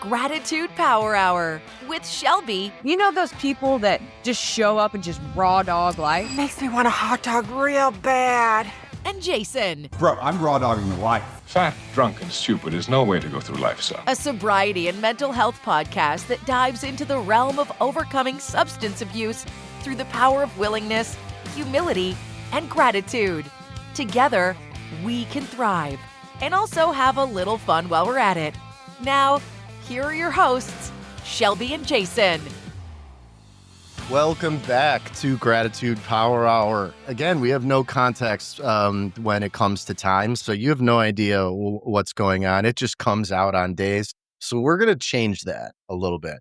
Gratitude Power Hour with Shelby. You know those people that just show up and just raw dog life? Makes me want a hot dog real bad. And Jason. Bro, I'm raw dogging life. Fat, drunk, and stupid is no way to go through life, son. A sobriety and mental health podcast that dives into the realm of overcoming substance abuse through the power of willingness, humility, and gratitude. Together, we can thrive and also have a little fun while we're at it. Now, here are your hosts, Shelby and Jason. Welcome back to Gratitude Power Hour. Again, we have no context when it comes to time, so you have no idea what's going on. It just comes out on days. So we're going to change that a little bit.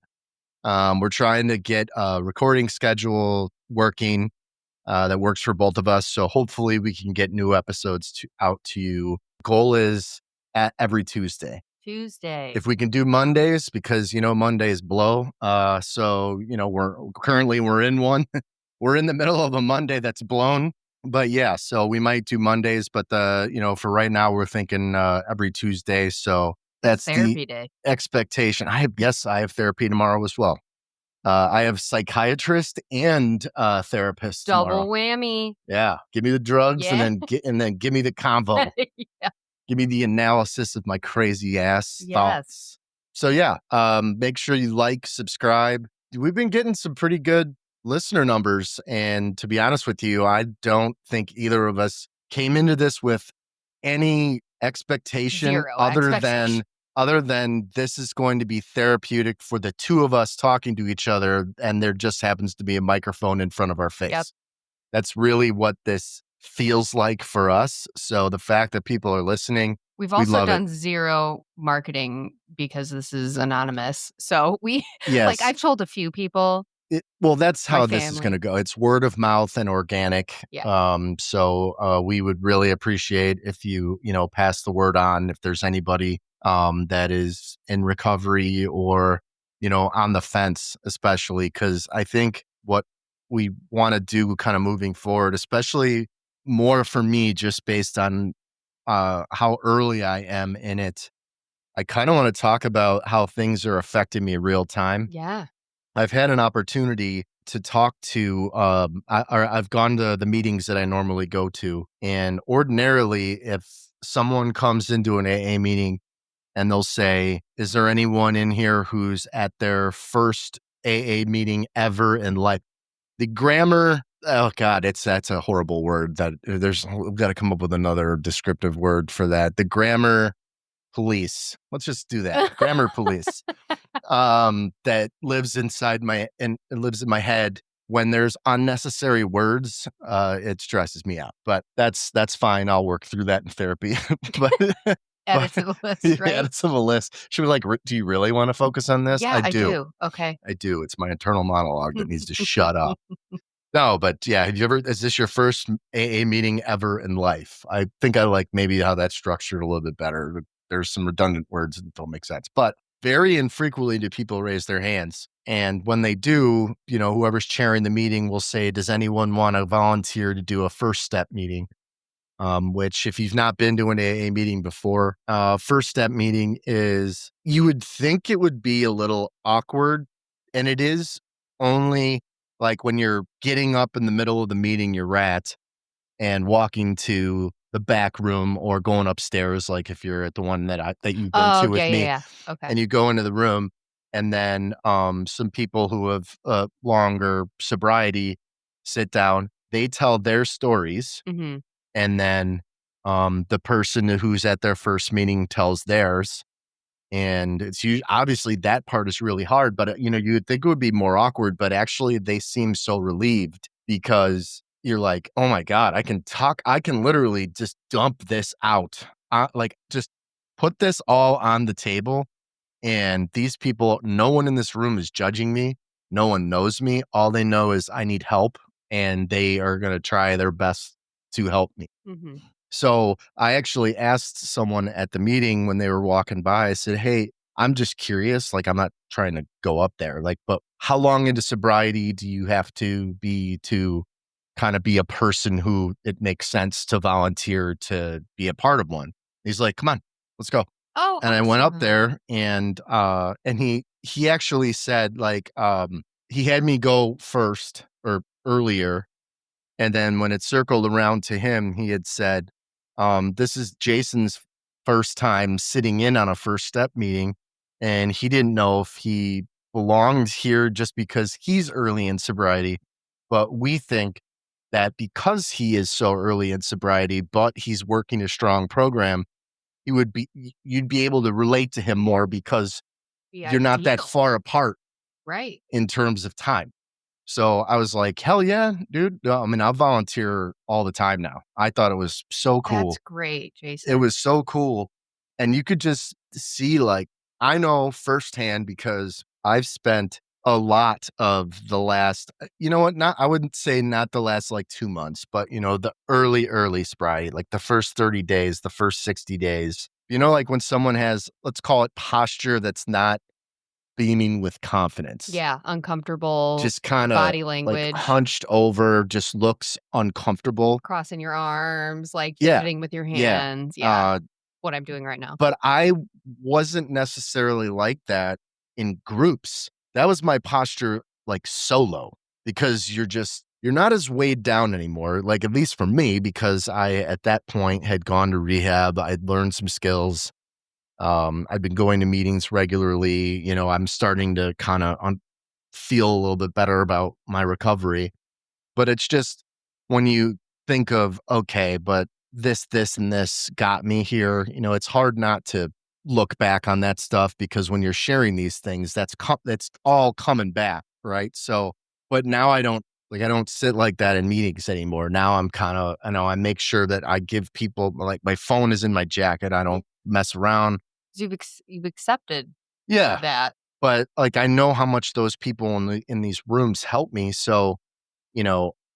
We're trying to get a recording schedule working that works for both of us. So hopefully we can get new episodes out to you. Goal is at every Tuesday. If we can do Mondays, because, Mondays blow. So, we're in one. We're in the middle of a Monday that's blown. But yeah, so we might do Mondays. But, for right now, we're thinking every Tuesday. So that's Therapy the day. expectation. I have therapy tomorrow as well. I have psychiatrist and therapist Double tomorrow. whammy. Yeah. Give me the drugs Yeah. and then give me the convo. Yeah. Give me the analysis of my crazy ass Yes. thoughts. So yeah, make sure you like, subscribe. We've been getting some pretty good listener numbers. And to be honest with you, I don't think either of us came into this with any expectation Zero expectation. other than this is going to be therapeutic for the two of us talking to each other. And there just happens to be a microphone in front of our face. Yep. That's really what this feels like for us. So the fact that people are listening, We've we also love done it. zero marketing because this is anonymous. So Yes. I've told a few people. That's how My this is family. going to go. It's word of mouth and organic. Yeah. So we would really appreciate if you, pass the word on if there's anybody that is in recovery or, on the fence, especially because I think what we want to do kind of moving forward, especially more for me, just based on how early I am in it. I kind of want to talk about how things are affecting me real time. Yeah. I've had an opportunity to talk to, I've gone to the meetings that I normally go to. And ordinarily, if someone comes into an AA meeting and they'll say, is there anyone in here who's at their first AA meeting ever in life? The grammar, oh God, that's a horrible word we've got to come up with another descriptive word for that. The grammar police. Let's just do that. Grammar police. That lives lives in my head. When there's unnecessary words, it stresses me out. But that's fine. I'll work through that in therapy. But Add it to the list, right? add it to the list. Should we do you really want to focus on this? Yeah, I do. Okay. I do. It's my internal monologue that needs to shut up. No, but yeah, is this your first AA meeting ever in life? I think I like maybe how that's structured a little bit better. There's some redundant words that don't make sense, but very infrequently do people raise their hands. And when they do, whoever's chairing the meeting will say, does anyone want to volunteer to do a first step meeting? Which if you've not been to an AA meeting before, first step meeting is, you would think it would be a little awkward, and it is only like when you're getting up in the middle of the meeting, you're at, and walking to the back room or going upstairs, like if you're at the one that you go to with me, Yeah. Okay. and you go into the room, and then some people who have longer sobriety sit down, they tell their stories. Mm-hmm. And then the person who's at their first meeting tells theirs. And it's obviously that part is really hard, but you would think it would be more awkward, but actually they seem so relieved because you're like, oh my God, I can literally just dump this out. Just put this all on the table. And these people, no one in this room is judging me. No one knows me. All they know is I need help, and they are going to try their best to help me. Mm-hmm. So I actually asked someone at the meeting when they were walking by, I said, hey, I'm just curious. I'm not trying to go up there, but how long into sobriety do you have to be to kind of be a person who it makes sense to volunteer to be a part of one? He's like, come on, let's go. Oh, And I went up awesome. there and he actually said like, he had me go first or earlier. And then when it circled around to him, he had said, this is Jason's first time sitting in on a first step meeting. And he didn't know if he belonged here just because he's early in sobriety. But we think that because he is so early in sobriety, but he's working a strong program, you'd be able to relate to him more because Be you're not that ideal. far apart Right. in terms of time. So I was like, hell yeah, dude. I mean, I'll volunteer all the time now. I thought it was so That's cool. great, It Jason. was so cool. And you could just see, like, I know firsthand because I've spent a lot of the last, you know what? I wouldn't say not the last like 2 months, but the early sobriety, like the first 30 days, the first 60 days, like when someone has, let's call it posture that's not beaming with confidence. Yeah, uncomfortable Just kind of body like language, hunched over, just looks uncomfortable. crossing your arms, like Yeah. fidgeting with your Yeah. hands. Yeah, what I'm doing right now. But I wasn't necessarily like that in groups. That was my posture like solo because you're not as weighed down anymore. Like at least for me, because I at that point had gone to rehab. I'd learned some skills. I've been going to meetings regularly. I'm starting to kind of feel a little bit better about my recovery. But it's just when you think of, okay, but this, and this got me here, it's hard not to look back on that stuff because when you're sharing these things, that's all coming back, right? So, but now I don't sit like that in meetings anymore. Now I'm kind of, I make sure that I give people like my phone is in my jacket. I don't mess around. 'Cause you've accepted Yeah. that. But like I know how much those people in these rooms help me. So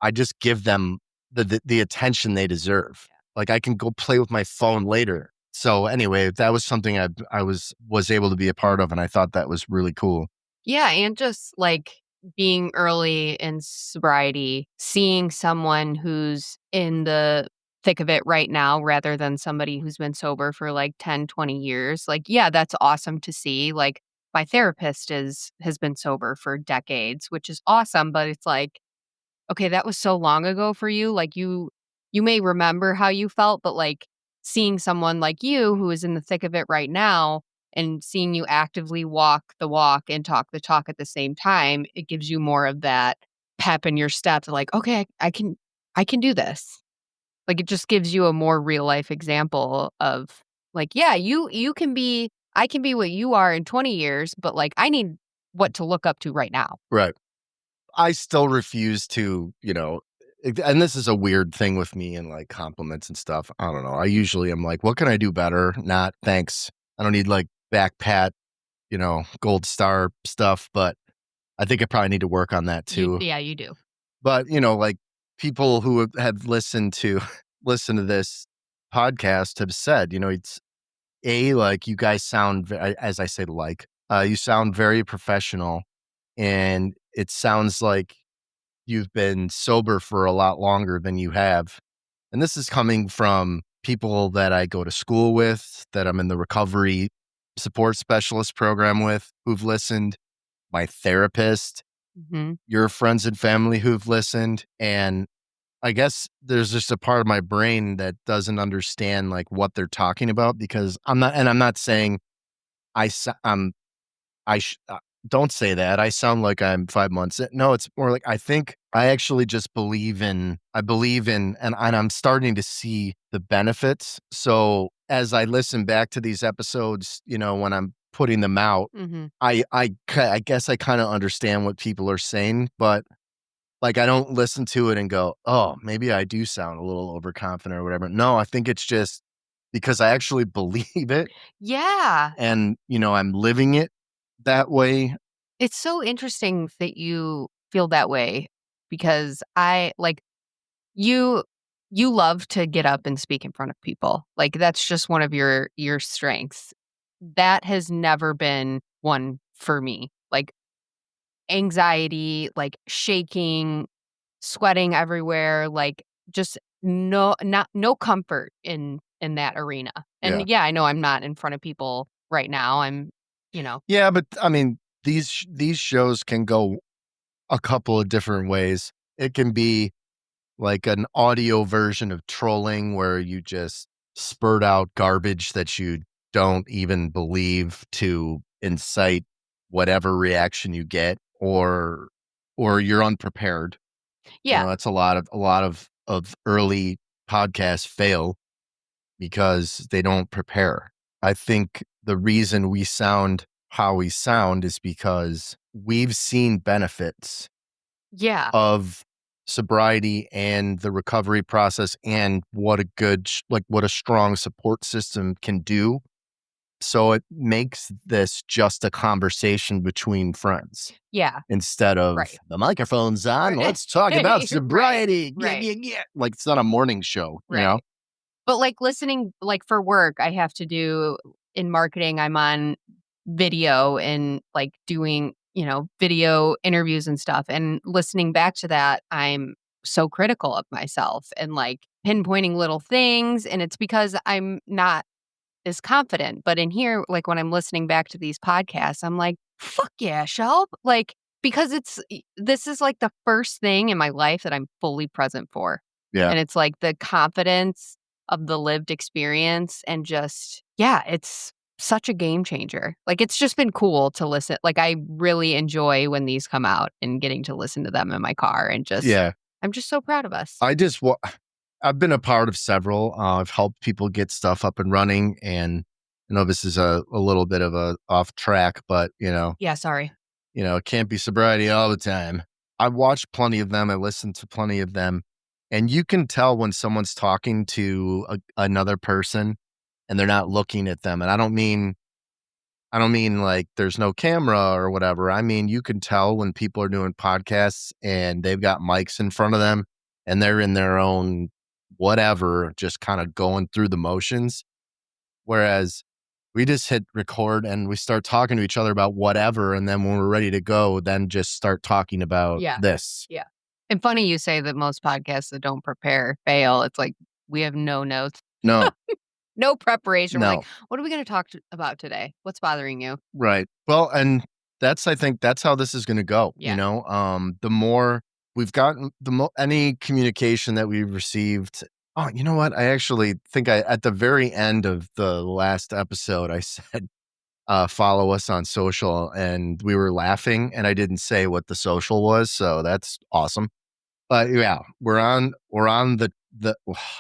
I just give them the attention they deserve. Like I can go play with my phone later. So anyway, that was something I was able to be a part of, and I thought that was really cool. Yeah, and just like being early in sobriety, seeing someone who's in the thick of it right now rather than somebody who's been sober for like 10, 20 years. Like, yeah, that's awesome to see. Like my therapist has been sober for decades, which is awesome, but it's like, okay, that was so long ago for you. Like you may remember how you felt, but like seeing someone like you who is in the thick of it right now and seeing you actively walk the walk and talk the talk at the same time, it gives you more of that pep in your step to like, okay, I can do this. Like it just gives you a more real life example of like, yeah, you can be I can be what you are in 20 years, but like I need what to look up to right now. Right. I still refuse to, and this is a weird thing with me and like compliments and stuff. I don't know. I usually am like, what can I do better? Not thanks. I don't need like back pat, gold star stuff, but I think I probably need to work on that too. Yeah, you do. But, like people who have listened to listen to this podcast have said, it's like you guys sound as I say like, you sound very professional and it sounds like you've been sober for a lot longer than you have. And this is coming from people that I go to school with, that I'm in the recovery support specialist program with, who've listened, my therapist, Mhm. your friends and family who've listened. And I guess there's just a part of my brain that doesn't understand like what they're talking about because I'm not saying I'm I sh don't say that. I sound like I'm 5 months in. No, it's more like I think I actually just believe in and I'm starting to see the benefits. So, as I listen back to these episodes, when I'm putting them out, Mhm. I guess I kinda understand what people are saying, but, like, I don't listen to it and go, "Oh, maybe I do sound a little overconfident or whatever." No, I think it's just because I actually believe it Yeah. and, I'm living it that way. It's so interesting that you feel that way because I like you you love to get up and speak in front of people. Like that's just one of your strengths. That has never been one for me. Like anxiety, like shaking, sweating everywhere, like just no comfort in in that arena. Yeah. And I know I'm not in front of people right now. I'm, Yeah, but I mean, these shows can go a couple of different ways. It can be like an audio version of trolling where you just spurt out garbage that you don't even believe to incite whatever reaction you get, or you're unprepared. yeah, That's a lot of early podcasts fail because they don't prepare. I think the reason we sound how we sound is because we've seen benefits yeah, of sobriety and the recovery process and what a good what a strong support system can do. So it makes this just a conversation between friends yeah, instead of right. the microphone's on. Right. Let's talk about Right, sobriety. Yeah, right. yeah, yeah. Like it's not a morning show, Right. But, like, listening like, for work, I have to do in marketing, I'm on video and, like, doing, video interviews and stuff, and listening back to that, I'm so critical of myself and, like, pinpointing little things, and it's because I'm not as confident, but in here, like, when I'm listening back to these podcasts, I'm like, "Fuck yeah, Shelb." Like, because this is, like, the first thing in my life that I'm fully present for. Yeah. And it's, like, the confidence of the lived experience and just it's such a game changer. Like, it's just been cool to listen. Like, I really enjoy when these come out and getting to listen to them in my car and just Yeah. I'm just so proud of us. I've been a part of several. I've helped people get stuff up and running, and I know this is a little bit of a off track, but Yeah, sorry. it can't be sobriety all the time. I watched plenty of them. I listened to plenty of them, and you can tell when someone's talking to another person and they're not looking at them. And I don't mean like there's no camera or whatever. I mean, you can tell when people are doing podcasts and they've got mics in front of them and they're in their own whatever, just kind of going through the motions. Whereas we just hit record and we start talking to each other about whatever. And then when we're ready to go, then just start talking about Yeah. this. Yeah. And funny you say that most podcasts that don't prepare fail. It's like we have no notes, No, no preparation. We're no. like, what are we going to talk about today? What's bothering you? Right. Well, and I think that's how this is going to go. Yeah. The more we've gotten, any communication that we've received. Oh, you know what? I actually think at the very end of the last episode, I said, follow us on social, and we were laughing, and I didn't say what the social was. So that's awesome. But yeah, we're on the,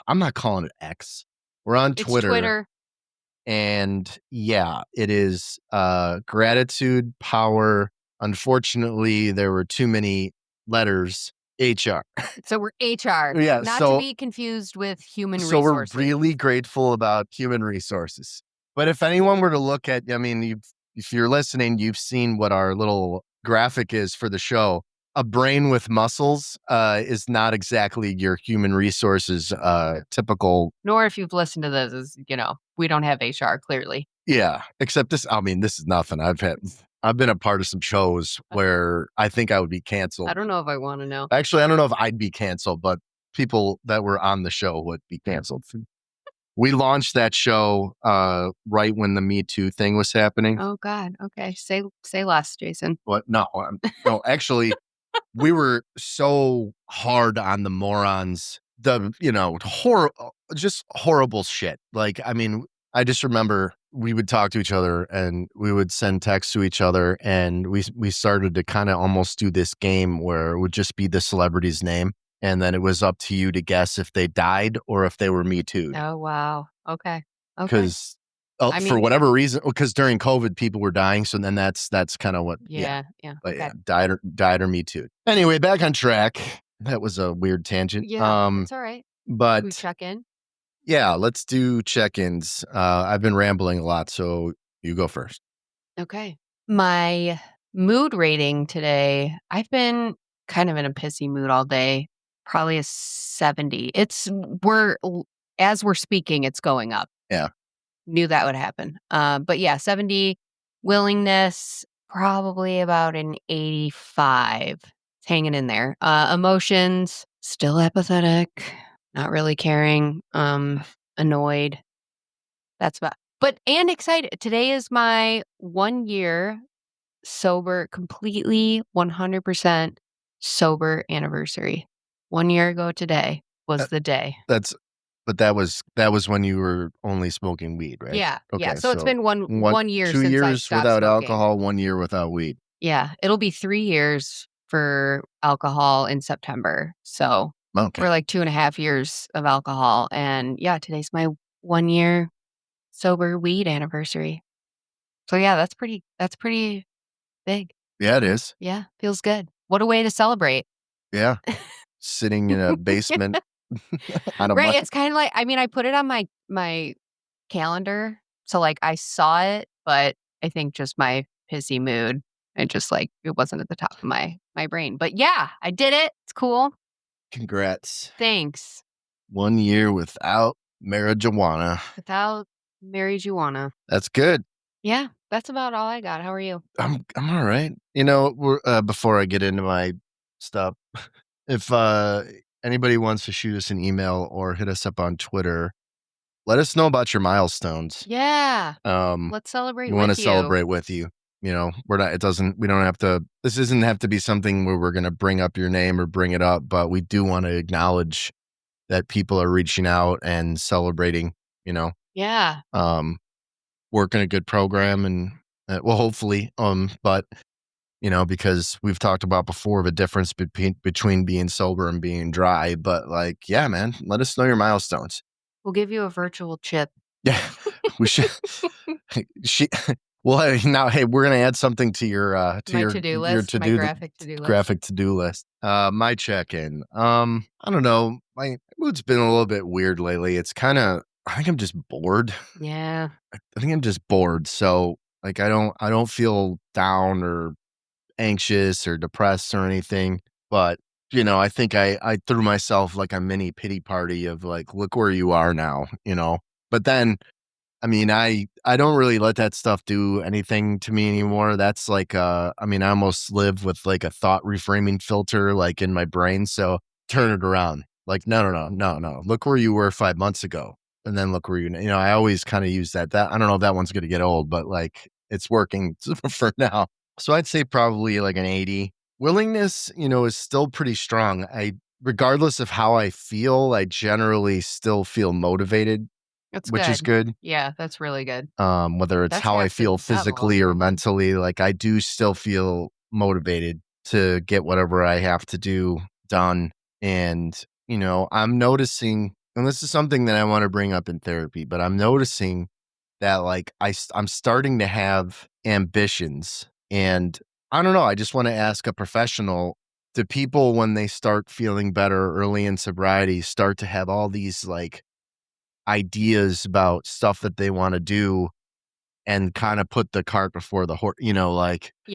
I'm not calling it X. We're on It's Twitter. Twitter. And yeah, it is gratitude, power. Unfortunately, there were too many letters, HR. So we're HR. Yeah, Not so to be confused with human so we're resources. really grateful about human resources. But if anyone were to look at, I mean, if you're listening, you've seen what our little graphic is for the show. A brain with muscles is not exactly your human resources typical. Nor if you've listened to this, is, we don't have HR, clearly. Yeah, except this. I mean, this is nothing. I've been a part of some shows where I think I would be canceled. I don't know if I want to know. Actually, I don't know if I'd be canceled, but people that were on the show would be canceled. We launched that show right when the Me Too thing was happening. Oh God. Okay. Say less, Jason. But no, actually, we were so hard on the morons, just horrible shit. Like, I mean, I just remember we would talk to each other and we would send texts to each other, and we started to kind of almost do this game where it would just be the celebrity's name, and then it was up to you to guess if they died or if they were Me Too'd. Oh wow. Okay. Because I for mean- whatever reason, because during COVID people were dying, so then that's kind of what. Yeah. But Okay. yeah, died or Me Too. Anyway, back on track. That was a weird tangent. Yeah. It's all right. But We check in. yeah, let's do check-ins. I've been rambling a lot, so you go first. Okay. My mood rating today, I've been kind of in a pissy mood all day. Probably a 70. As we're speaking, it's going up. Yeah. Knew that would happen. But yeah, 70. Willingness, probably about an 85. It's hanging in there. Emotions, still apathetic, not really caring, annoyed. That's about. And excited. Today is my 1 year sober, completely 100% sober anniversary. 1 year ago today was the day. But that was when you were only smoking weed, right? Yeah. Yeah. Okay, So it's been one year 2 since I years stopped without smoking. alcohol, 1 year without weed. Yeah. It'll be 3 years for alcohol in September. So Okay. we're like 2.5 years of alcohol. And yeah, today's my 1 year sober weed anniversary. So yeah, that's pretty big. Yeah, it is. Yeah. Feels good. What a way to celebrate. Yeah. Sitting in a basement on a Right. mic. It's kind of like, I mean, I put it on my calendar. So like I saw it, but I think just my pissy mood, it just like, it wasn't at the top of my brain. But yeah, I did it. It's cool. Congrats. Thanks. 1 year without marijuana. Without marijuana. That's good. Yeah, that's about all I got. How are you? I'm all right. We're before I get into my stuff, if anybody wants to shoot us an email or hit us up on Twitter, let us know about your milestones. Yeah. Let's Let's celebrate we want with to you. celebrate with you. We're not, we don't have to, this doesn't have to be something where we're going to bring up your name or bring it up, but we do want to acknowledge that people are reaching out and celebrating, Yeah. working a good program and well, hopefully, but because we've talked about before the difference between being sober and being dry, but like, yeah, man, let us know your milestones. We'll give you a virtual chip. Yeah, we should. Well, hey, we're gonna add something to your to-do list, my graphic to-do list. My check-in. I don't know. My mood's been a little bit weird lately. It's kind of. I think I'm just bored. Yeah. I think I'm just bored. So like, I don't feel down or anxious or depressed or anything. But I think I threw myself like a mini pity party of like, look where you are now. But then. I mean, I don't really let that stuff do anything to me anymore. That's like, I almost live with like a thought reframing filter, like in my brain. So turn it around. Like, no. Look where you were 5 months ago. And then look where I always kind of use that. I don't know if that one's going to get old, but like it's working for now. So I'd say probably like an 80. Willingness, is still pretty strong. Regardless of how I feel, I generally still feel motivated. Which is good. Yeah, that's really good. Whether it's That's how I half feel the battle. physically or mentally, like I do still feel motivated to get whatever I have to do done. And, I'm noticing, and this is something that I want to bring up in therapy, but I'm noticing that like I'm starting to have ambitions. And I don't know, I just want to ask a professional, do people when they start feeling better early in sobriety start to have all these like ideas about stuff that they want to do and kind of put the cart before the horse, like, Yeah.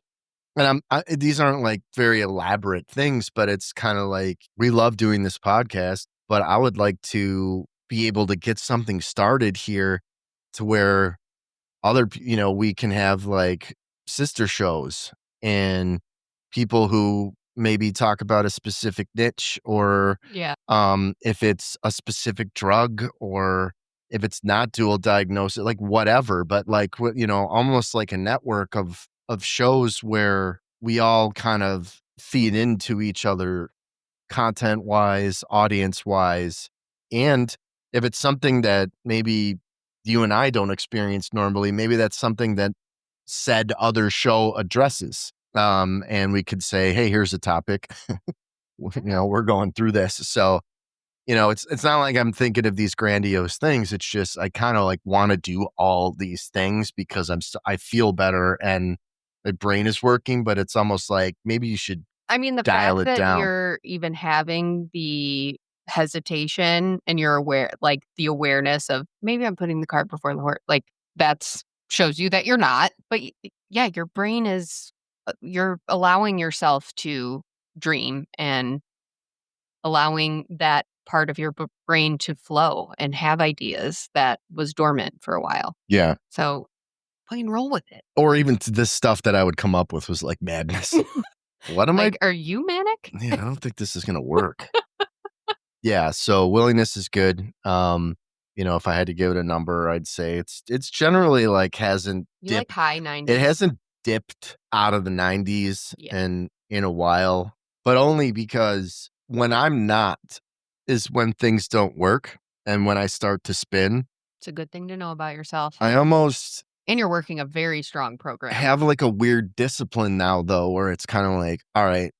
and these aren't like very elaborate things, but it's kind of like, we love doing this podcast, but I would like to be able to get something started here to where we can have like sister shows and people who maybe talk about a specific niche or Yeah. if it's a specific drug or if it's not dual diagnosis, like whatever, but like, almost like a network of shows where we all kind of feed into each other content wise, audience wise. And if it's something that maybe you and I don't experience normally, maybe that's something that said other show addresses. And we could say, hey, here's a topic. We're going through this. So, it's not like I'm thinking of these grandiose things. It's just, I kind of like want to do all these things because I feel better and my brain is working, but it's almost like maybe you should The dial fact it that down. you're even having the hesitation and you're aware, like the awareness of maybe I'm putting the cart before the horse, like that's shows you that you're not. But yeah, your brain is, you're allowing yourself to dream and allowing that part of your brain to flow and have ideas that was dormant for a while. Yeah. So plain roll with it. Or even this stuff that I would come up with was like madness. What am Are you manic? Yeah, I don't think this is going to work. Yeah. So willingness is good. if I had to give it a number, I'd say it's generally like hasn't You like dipped. high 90s. It hasn't dipped out of the 90s Yeah. in a while, but only because when I'm not is when things don't work and when I start to spin. It's a good thing to know about yourself. I almost And you're working a very strong program. have like a weird discipline now though, where it's kind of like, all right,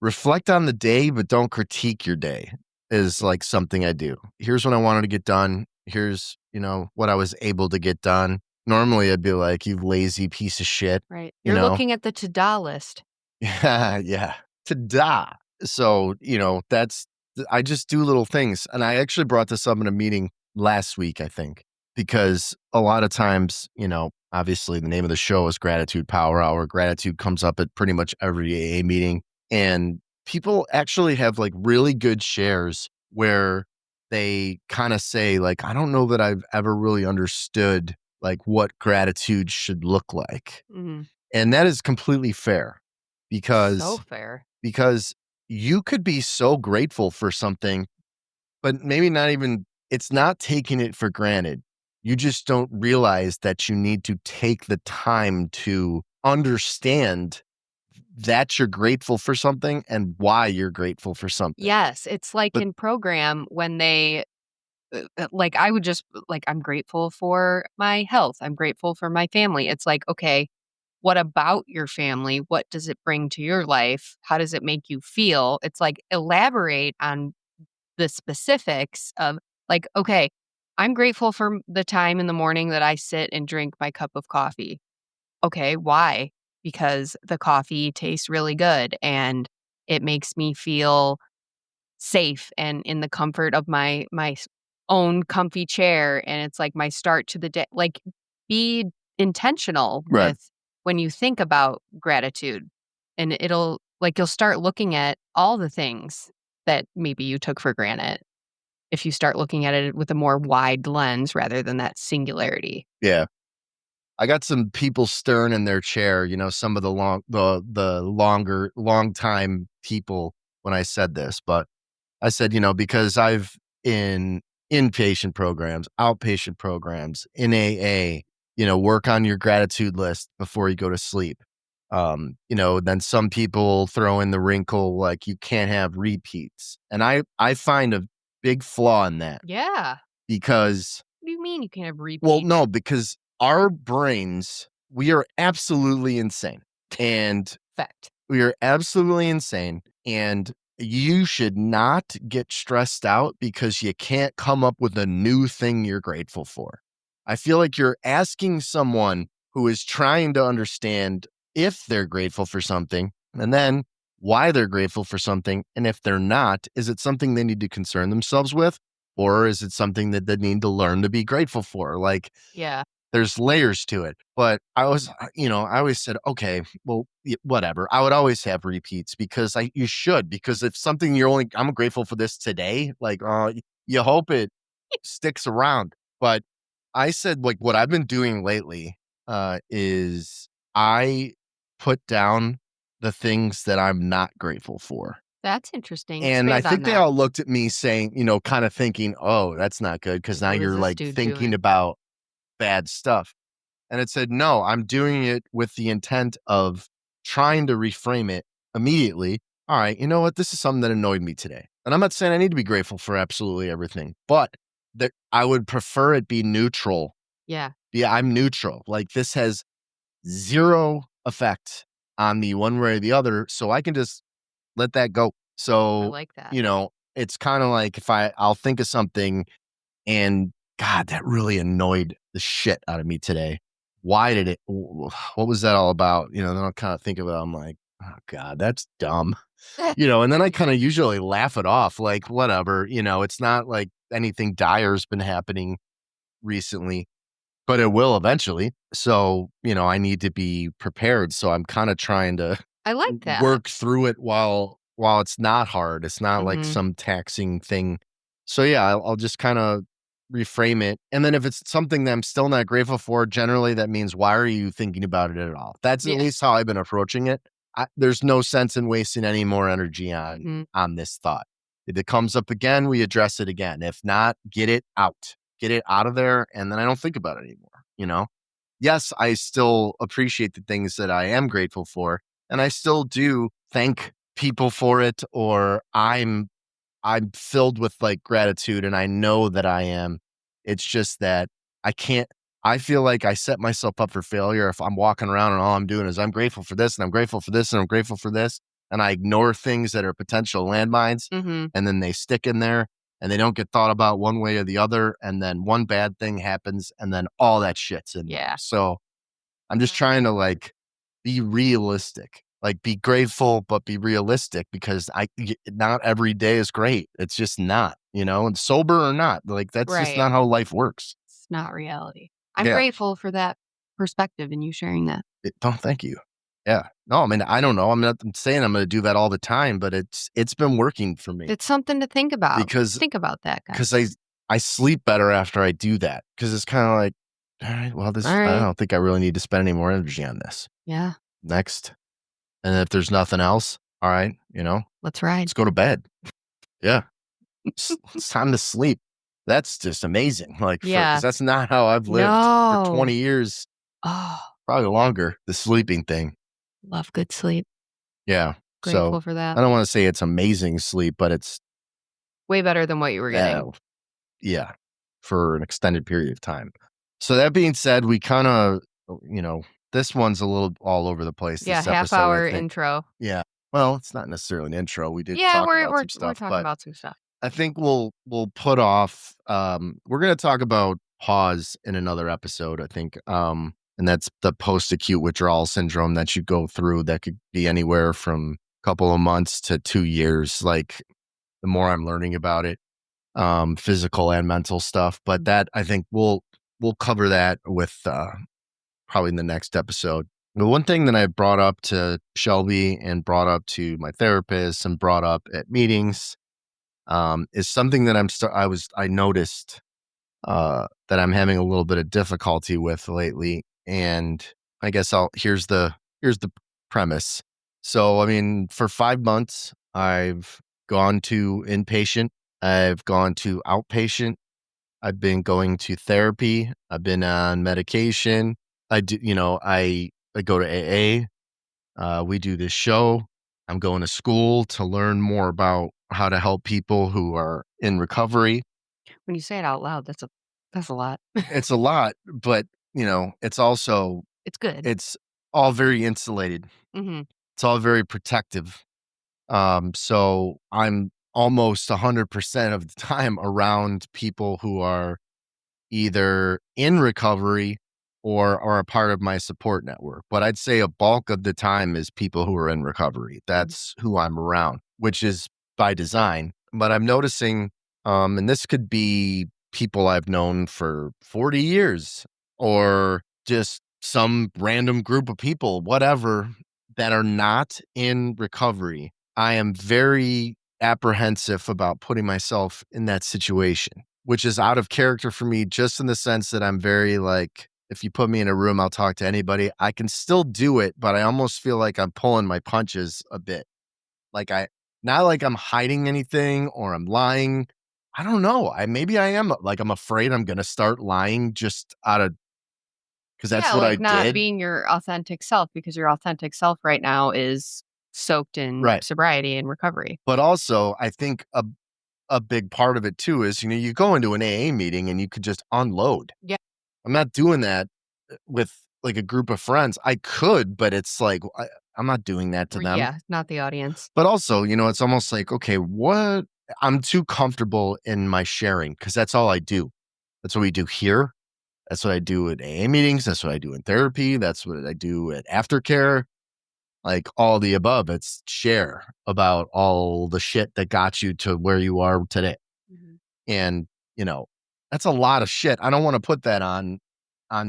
reflect on the day, but don't critique your day is like something I do. Here's what I wanted to get done. Here's, what I was able to get done. Normally I'd be like, you lazy piece of shit. Right. You You're know? looking at the to-do list. Yeah. Ta-da. So, I just do little things. And I actually brought this up in a meeting last week, I think, because a lot of times, obviously the name of the show is Gratitude Power Hour. Gratitude comes up at pretty much every AA meeting. And people actually have like really good shares where they kind of say like, I don't know that I've ever really understood like what gratitude should look like. Mhm. And that is completely fair So because fair. you could be so grateful for something, but maybe it's not taking it for granted. You just don't realize that you need to take the time to understand that you're grateful for something and why you're grateful for something. Yes. It's like But- in program when they, like, I would just, like, I'm grateful for my health. I'm grateful for my family. It's like, okay, what about your family? What does it bring to your life? How does it make you feel? It's like elaborate on the specifics of like, okay, I'm grateful for the time in the morning that I sit and drink my cup of coffee. Okay, why? Because the coffee tastes really good and it makes me feel safe and in the comfort of my own comfy chair, and it's like my start to the day. Like, be intentional Right. with when you think about gratitude, and you'll start looking at all the things that maybe you took for granted if you start looking at it with a more wide lens rather than that singularity. Yeah. I got some people stirring in their chair, some of the long time people when I said this, but I said, because I've in inpatient programs, outpatient programs, in AA, work on your gratitude list before you go to sleep. Then some people throw in the wrinkle like you can't have repeats. And I find a big flaw in that Yeah. because What do you mean you can't have repeats? well, no, because our brains, we are absolutely insane. And Fact. we are absolutely insane. And you should not get stressed out because you can't come up with a new thing you're grateful for. I feel like you're asking someone who is trying to understand if they're grateful for something and then why they're grateful for something. And if they're not, is it something they need to concern themselves with? Or is it something that they need to learn to be grateful for? Like, Yeah. there's layers to it. But I always said, okay, well, whatever. I would always have repeats because you should, because if something I'm grateful for this today, like, you hope it sticks around. But I said, like, what I've been doing lately, is I put down the things that I'm not grateful for. That's interesting. And I Expand on think they that. all looked at me saying, kind of thinking, oh, that's not good. Cause now What is you're this like dude thinking doing? about bad stuff. And it said, no, I'm doing it with the intent of trying to reframe it immediately. All right, you know what? This is something that annoyed me today. And I'm not saying I need to be grateful for absolutely everything, but that I would prefer it be neutral. Yeah. Yeah, I'm neutral. Like this has zero effect on me one way or the other. So I can just let that go. I So, like that. it's kind of like if I'll think of something and God, that really annoyed the shit out of me today. Why did it? What was that all about? Then I'll kind of think of it. I'm like, oh God, that's dumb. And then I kind of usually laugh it off, like whatever. It's not like anything dire's been happening recently, but it will eventually. So, I need to be prepared. So I'm kind of trying to I like that. work through it while it's not hard. It's not like Mhm. some taxing thing. So yeah, I'll just kind of reframe it. And then if it's something that I'm still not grateful for, generally that means why are you thinking about it at all? That's at Yeah. least how I've been approaching it. There's no sense in wasting any more energy Mhm. on this thought. If it comes up again, we address it again. If not, get it out. get it out of there, and then I don't think about it anymore. Yes, I still appreciate the things that I am grateful for, and I still do thank people for it, or I'm filled with like gratitude and I know that I am. It's just that I can't, I feel like I set myself up for failure if I'm walking around and all I'm doing is I'm grateful for this and I'm grateful for this and I'm grateful for this. And I ignore things that are potential landmines and then they stick in there and they don't get thought about one way or the other. And then one bad thing happens and then all that shit's in there. Yeah. So I'm just trying to like be realistic, like be grateful, but be realistic because not every day is great. It's just not, and sober or not, like that's just Right. not how life works. It's not reality. I'm Yeah. grateful for that perspective and you sharing that. Thank you. Yeah. No, I mean, I don't know. I'm not saying I'm going to do that all the time, but it's been working for me It's something to think about. because Think about that, guys. because I sleep better after I do that because it's kind of like, all right, well, I don't think I really need to spend any more energy on this. Yeah. Next. And if there's nothing else, all right, Let's ride. let's go to bed. Yeah. It's time to sleep. That's just amazing. Like, Yeah. because that's not how I've lived No. for 20 years, Oh, probably longer, the sleeping thing. love good sleep. Yeah. Grateful So for that. I don't want to say it's amazing sleep, but it's Way better than what you were getting. yeah, for an extended period of time. So that being said, we kind of, this one's a little all over the place. Yeah, This episode, half-hour I think. intro. Yeah. Well, it's not necessarily an intro. We did Yeah, talk we're about some stuff, talking but about some stuff. I think we'll put off. We're going to talk about pause in another episode. I think, and that's the post-acute withdrawal syndrome that you go through. That could be anywhere from a couple of months to 2 years. Like the more I'm learning about it, physical and mental stuff. But that I think we'll cover that with probably in the next episode. The one thing that I brought up to Shelby and brought up to my therapist and brought up at meetings is something that I noticed that I'm having a little bit of difficulty with lately. And I guess here's the premise. So, I mean, for 5 months, I've gone to inpatient. I've gone to outpatient. I've been going to therapy. I've been on medication. I do, I go to AA. We do this show. I'm going to school to learn more about how to help people who are in recovery. When you say it out loud, that's a lot. It's a lot, but it's also It's good. it's all very insulated. Mm-hmm. It's all very protective. So I'm almost 100% of the time around people who are either in recovery or are a part of my support network. But I'd say a bulk of the time is people who are in recovery. That's who I'm around, which is by design. But I'm noticing, and this could be people I've known for 40 years or just some random group of people, whatever, that are not in recovery. I am very apprehensive about putting myself in that situation, which is out of character for me, just in the sense that I'm very like, if you put me in a room, I'll talk to anybody. I can still do it, but I almost feel like I'm pulling my punches a bit. Like not like I'm hiding anything or I'm lying. I don't know. Maybe I am like, I'm afraid I'm going to start lying just out of, because that's what like I not did. being your authentic self, because your authentic self right now is soaked in sobriety and recovery. But also, I think a big part of it too is, you go into an AA meeting and you could just unload. Yeah. I'm not doing that with like a group of friends. I could, but it's like, I'm not doing that to them. Yeah, not the audience. But also, it's almost like, okay, what? I'm too comfortable in my sharing because that's all I do. That's what we do here. That's what I do at AA meetings. That's what I do in therapy. That's what I do at aftercare. Like all the above. It's share about all the shit that got you to where you are today. Mm-hmm. And, that's a lot of shit. I don't want to put that on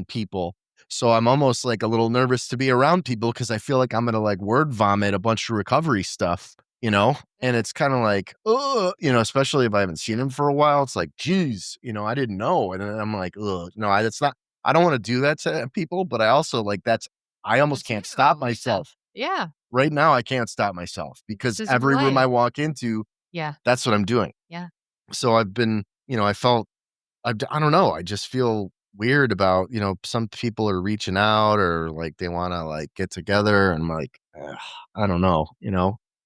people. So I'm almost like a little nervous to be around people because I feel like I'm going to like word vomit a bunch of recovery stuff, and it's kind of like, especially if I haven't seen him for a while, it's like, geez, I didn't know. And then I'm like, no, that's not, I don't want to do that to people, but I also like, I almost can't stop myself. Yeah. Right now, I can't stop myself because every room I walk into, yeah, that's what I'm doing. Yeah. So I've been, I felt I don't know. I just feel weird about, some people are reaching out or like they want to like get together and I'm like, "Ugh, I don't know.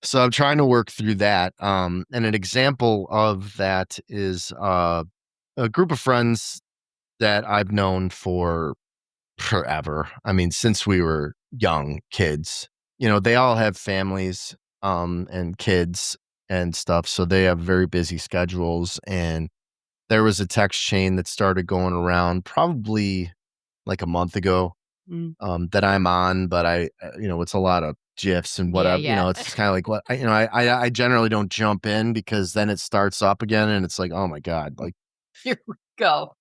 So I'm trying to work through that. And an example of that is a group of friends that I've known for forever. I mean, since we were young kids, they all have families and kids and stuff. So they have very busy schedules. And there was a text chain that started going around probably like a month ago Mm. that I'm on, but it's a lot of GIFs and whatever, Yeah. it's kind of like what, I generally don't jump in because then it starts up again and it's like, oh my God, like, Here we go.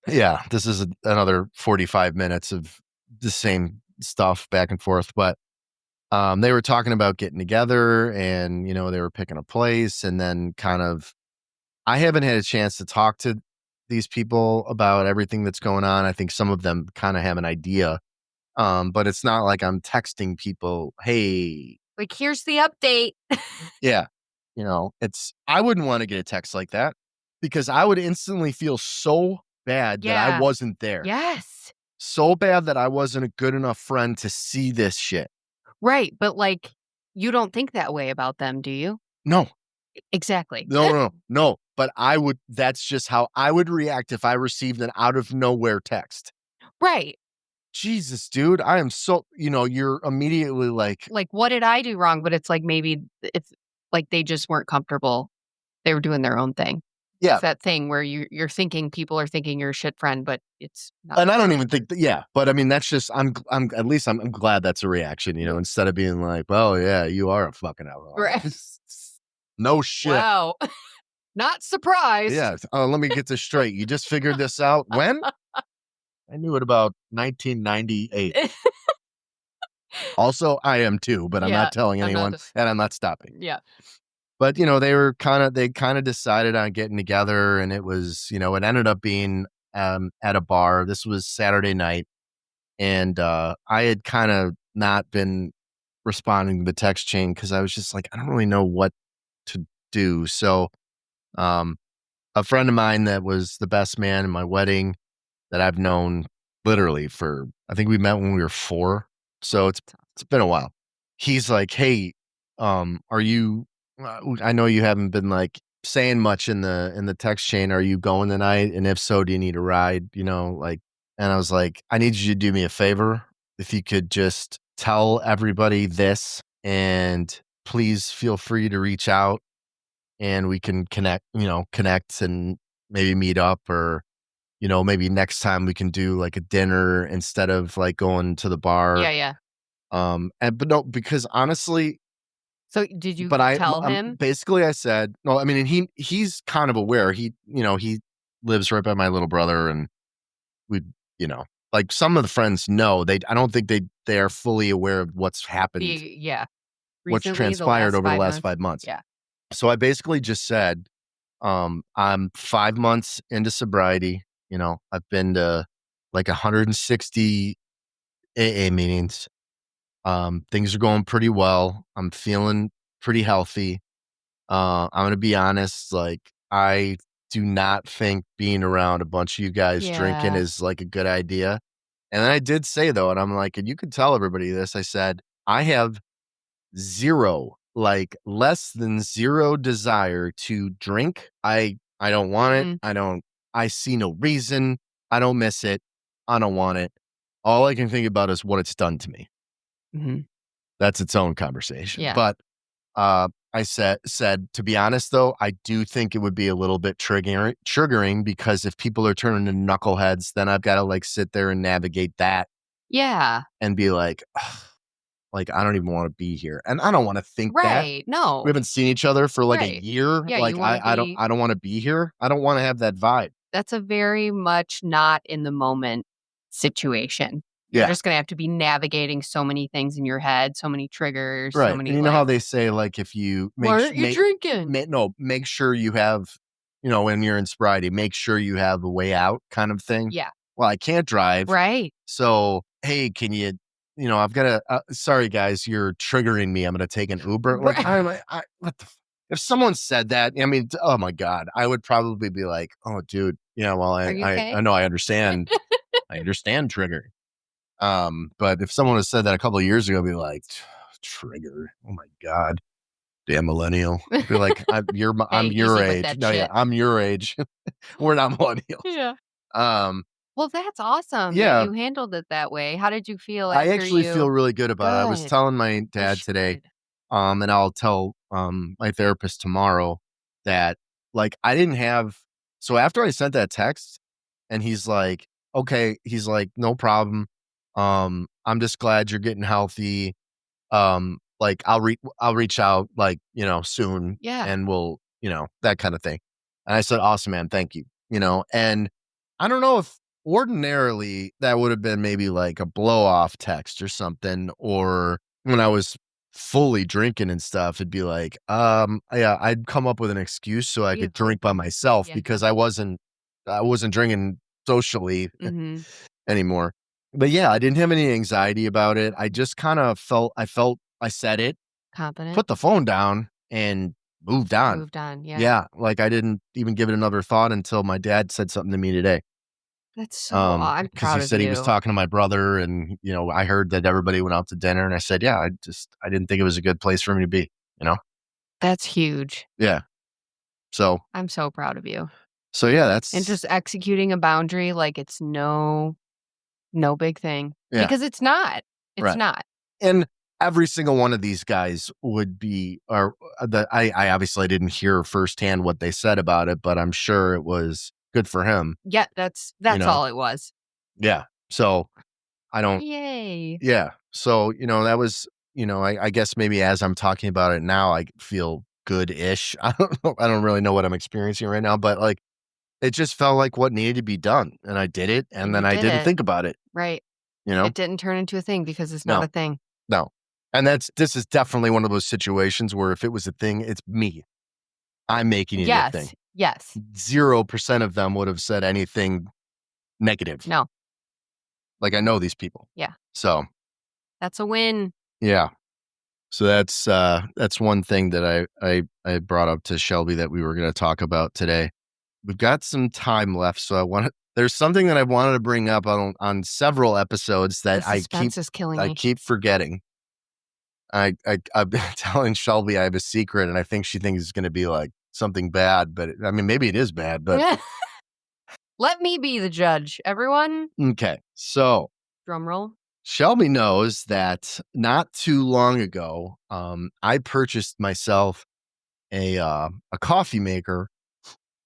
yeah, this is another 45 minutes of the same stuff back and forth. But they were talking about getting together and, they were picking a place and then kind of, I haven't had a chance to talk to these people about everything that's going on. I think some of them kind of have an idea. But it's not like I'm texting people, hey, Like, here's the update. yeah, I wouldn't want to get a text like that because I would instantly feel so bad that I Yeah. wasn't there. Yes. So bad that I wasn't a good enough friend to see this shit. Right. But like, you don't think that way about them, do you? No, Exactly. no. But that's just how I would react if I received an out of nowhere text. Right. Jesus, dude, I am so, you're immediately like, What did I do wrong? But it's like maybe it's like they just weren't comfortable. They were doing their own thing. yeah. It's that thing where you're thinking people are thinking you're a shit friend, but it's not. And I don't even think but I mean, that's just, I'm at least I'm glad that's a reaction, instead of being like, well, yeah, you are a fucking alcoholic. Right. No shit. Wow. Not surprised. Yeah. Let me get this straight. You just figured this out when? I knew it about 1998. Also, I am too, but I'm Yeah, not telling I'm not anyone and I'm not stopping. Yeah. But, they kind of decided on getting together and it was, it ended up being at a bar. This was Saturday night. And I had kind of not been responding to the text chain because I was just like, I don't really know what to do. So a friend of mine that was the best man in my wedding that I've known literally for, I think we met when we were 4. So it's been a while. He's like, hey, are you, I know you haven't been like saying much in the text chain. Are you going tonight? And if so, do you need a ride? And I was like, I need you to do me a favor. If you could just tell everybody this and please feel free to reach out and we can connect and maybe meet up or, maybe next time we can do like a dinner instead of like going to the bar. Yeah. But no, because honestly, So did you but tell him? basically I said, no, I mean, and he's kind of aware. He lives right by my little brother and we, like some of the friends know I don't think they are fully aware of what's happened, what's Recently, transpired over the last 5 months. Yeah. So I basically just said, I'm 5 months into sobriety. I've been to like 160 AA meetings. Things are going pretty well. I'm feeling pretty healthy. I'm gonna be honest, like I do not think being around a bunch of you guys drinking Yeah. is like a good idea. And then I did say though, and I'm like, and you could tell everybody this, I said, I have zero, like less than zero desire to drink. I don't want it. I see no reason. I don't miss it. I don't want it. All I can think about is what it's done to me. Mm-hmm. That's its own conversation. Yeah. But I said, to be honest, though, I do think it would be a little bit triggering because if people are turning into knuckleheads, then I've got to like sit there and navigate that. Yeah. And be like, like, I don't even want to be here. And I don't want to think that. Right. No. We haven't seen each other for like a Right. year. Yeah, like you wanna I don't want to be here. I don't want to have that vibe. That's a very much not in the moment situation. You're Yeah. just gonna have to be navigating so many things in your head, so many triggers, Right. so many. And you know how they say, like, if you why aren't you drinking? make sure you have, when you're in sobriety, make sure you have a way out kind of thing. Yeah. Well, I can't drive. Right. So, hey, can you, I've got to, sorry guys, you're triggering me. I'm going to take an Uber. Like, what the, if someone said that, I mean, oh my God, I would probably be like, oh dude, Yeah, well, Are you okay? I know I understand. I understand trigger. But if someone had said that a couple of years ago, I'd be like, trigger. Oh my God. Damn millennial. I'd be like, I'm Hey, your easy with age. that No, yeah, shit. I'm your age. We're not millennials. Yeah. Um, Well, that's awesome that yeah, you handled it that way. How did you feel I after actually feel you really good about it. I was Good. telling my You dad today, should. and I'll tell my therapist tomorrow that like I didn't have so after I sent that text and he's like, okay, he's like, no problem. I'm just glad you're getting healthy. Like I'll reach out like, soon Yeah. and we'll, that kind of thing. And I said, awesome, man, thank you. And I don't know if ordinarily that would have been maybe like a blow off text or something, or when I was fully drinking and stuff, it'd be like, yeah, I'd come up with an excuse so I You could drink by myself yeah. because I wasn't drinking socially Mhm. anymore. But yeah, I didn't have any anxiety about it. I just kind of I said it, Confident. put the phone down and moved on. Moved on. Yeah. Yeah, like I didn't even give it another thought until my dad said something to me today. That's so I'm Because proud he of said he was you. talking to my brother and, I heard that everybody went out to dinner and I said, yeah, I didn't think it was a good place for me to be, you know? That's huge. Yeah. So, I'm so proud of you. yeah, And that's, just executing a boundary like it's no big thing. yeah, Because it's not. It's right. not. And every single one of these guys would be, or I obviously didn't hear firsthand what they said about it, but I'm sure it was good for him, Yeah, that's you know? all it was. Yeah. So I don't, Yay. yeah. So, that was, I guess maybe as I'm talking about it now, I feel good-ish. I don't know. I don't really know what I'm experiencing right now, but like, it just felt like what needed to be done. And I did it. And And then you I did didn't it. think about it, Right. you know? It didn't turn into a thing because it's not No, a thing. no. And this is definitely one of those situations where if it was a thing, it's me. I'm making it a thing. Yes. Yes. 0% of them would have said anything negative. No. Like I know these people. Yeah. So, That's a win. yeah. So that's one thing that I brought up to Shelby that we were going to talk about today. We've got some time left, so there's something that I wanted to bring up on several episodes The that suspense is killing me. I keep forgetting. I've been telling Shelby I have a secret, and I think she thinks it's going to be like something bad, but I mean maybe it is bad, but Let me be the judge. Everyone, okay. So drum roll. Shelby knows that not too long ago, I purchased myself a coffee maker.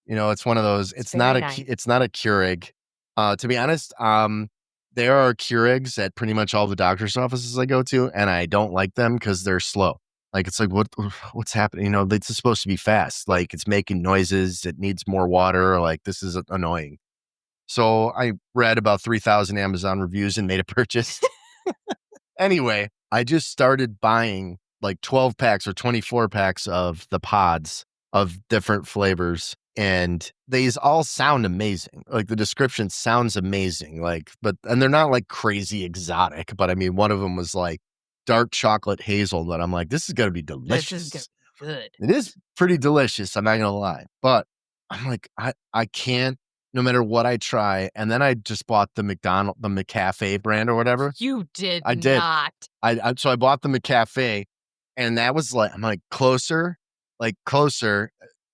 It's one of those. It's very nice. It's not a Keurig. To be honest, there are Keurigs at pretty much all the doctor's offices I go to, and I don't like them because they're slow. Like it's like what's happening? It's supposed to be fast. Like it's making noises. It needs more water. Like this is annoying. So I read about 3,000 Amazon reviews and made a purchase. Anyway, I just started buying like 12 packs or 24 packs of the pods of different flavors. And these all sound amazing. Like the description sounds amazing. And they're not like crazy exotic, but I mean, one of them was like dark chocolate hazelnut. I'm like, this is going to be delicious. This is good. It is pretty delicious. I'm not going to lie. But I'm like, I can't, no matter what I try. And then I just bought the McCafe brand or whatever. You did I did. not. So I bought the McCafe, and that was like, I'm like closer,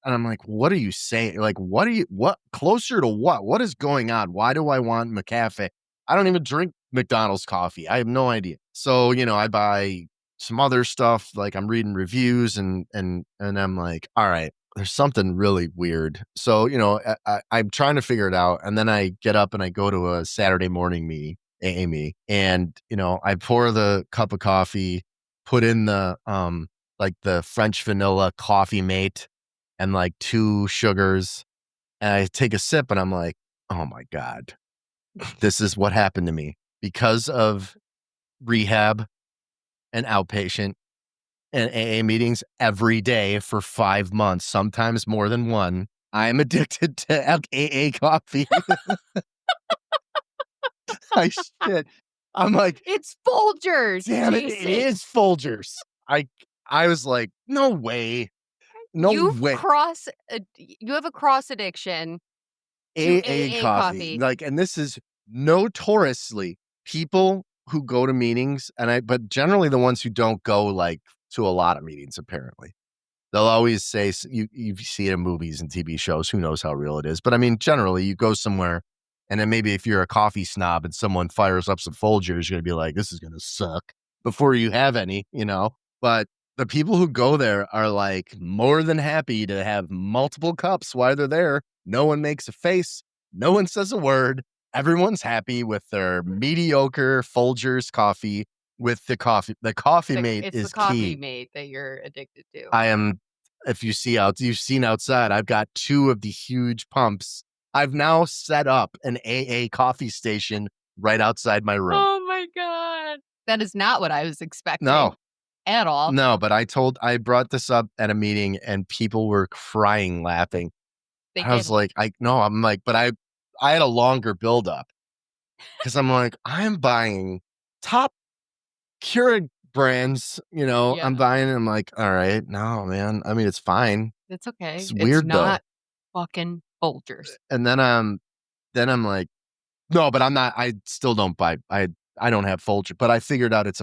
and I'm like, what are you saying? Like, what closer to what? What is going on? Why do I want McCafe? I don't even drink McDonald's coffee. I have no idea. So I buy some other stuff. Like I'm reading reviews, and I'm like, all right, there's something really weird. So I'm trying to figure it out, and then I get up and I go to a Saturday morning meeting. Amy. And, I pour the cup of coffee, put in the like the French vanilla coffee mate and like 2 sugars. And I take a sip and I'm like, oh my God, this is what happened to me because of rehab and outpatient and AA meetings every day for 5 months, sometimes more than one. I am addicted to AA coffee. I shit. I'm like, It's Folgers. damn it, Jason. it is Folgers. I was like, no way. No way. You have a cross addiction AA coffee. Like, and this is notoriously people who go to meetings, but generally the ones who don't go like to a lot of meetings, apparently. They'll always say, you see it in movies and TV shows, who knows how real it is. But I mean, generally you go somewhere and then maybe if you're a coffee snob and someone fires up some Folgers, you're going to be like, this is going to suck before you have any, But the people who go there are like more than happy to have multiple cups while they're there. No one makes a face. No one says a word. Everyone's happy with their mediocre Folgers coffee with the coffee. The coffee mate It's is the coffee key. mate that you're addicted to. I am, if you've seen outside, I've got 2 of the huge pumps. I've now set up an AA coffee station right outside my room. Oh my God. That is not what I was expecting. No. At all. No, but I brought this up at a meeting and people were crying, laughing. I was like, but I had a longer buildup because I'm like, I'm buying top Keurig brands, Yeah. I'm like, all right, no, man. I mean, it's fine. It's okay. It's weird not fucking Folgers. And then I'm like, no, but I'm not, I still don't buy, I don't have Folgers, but I figured out it's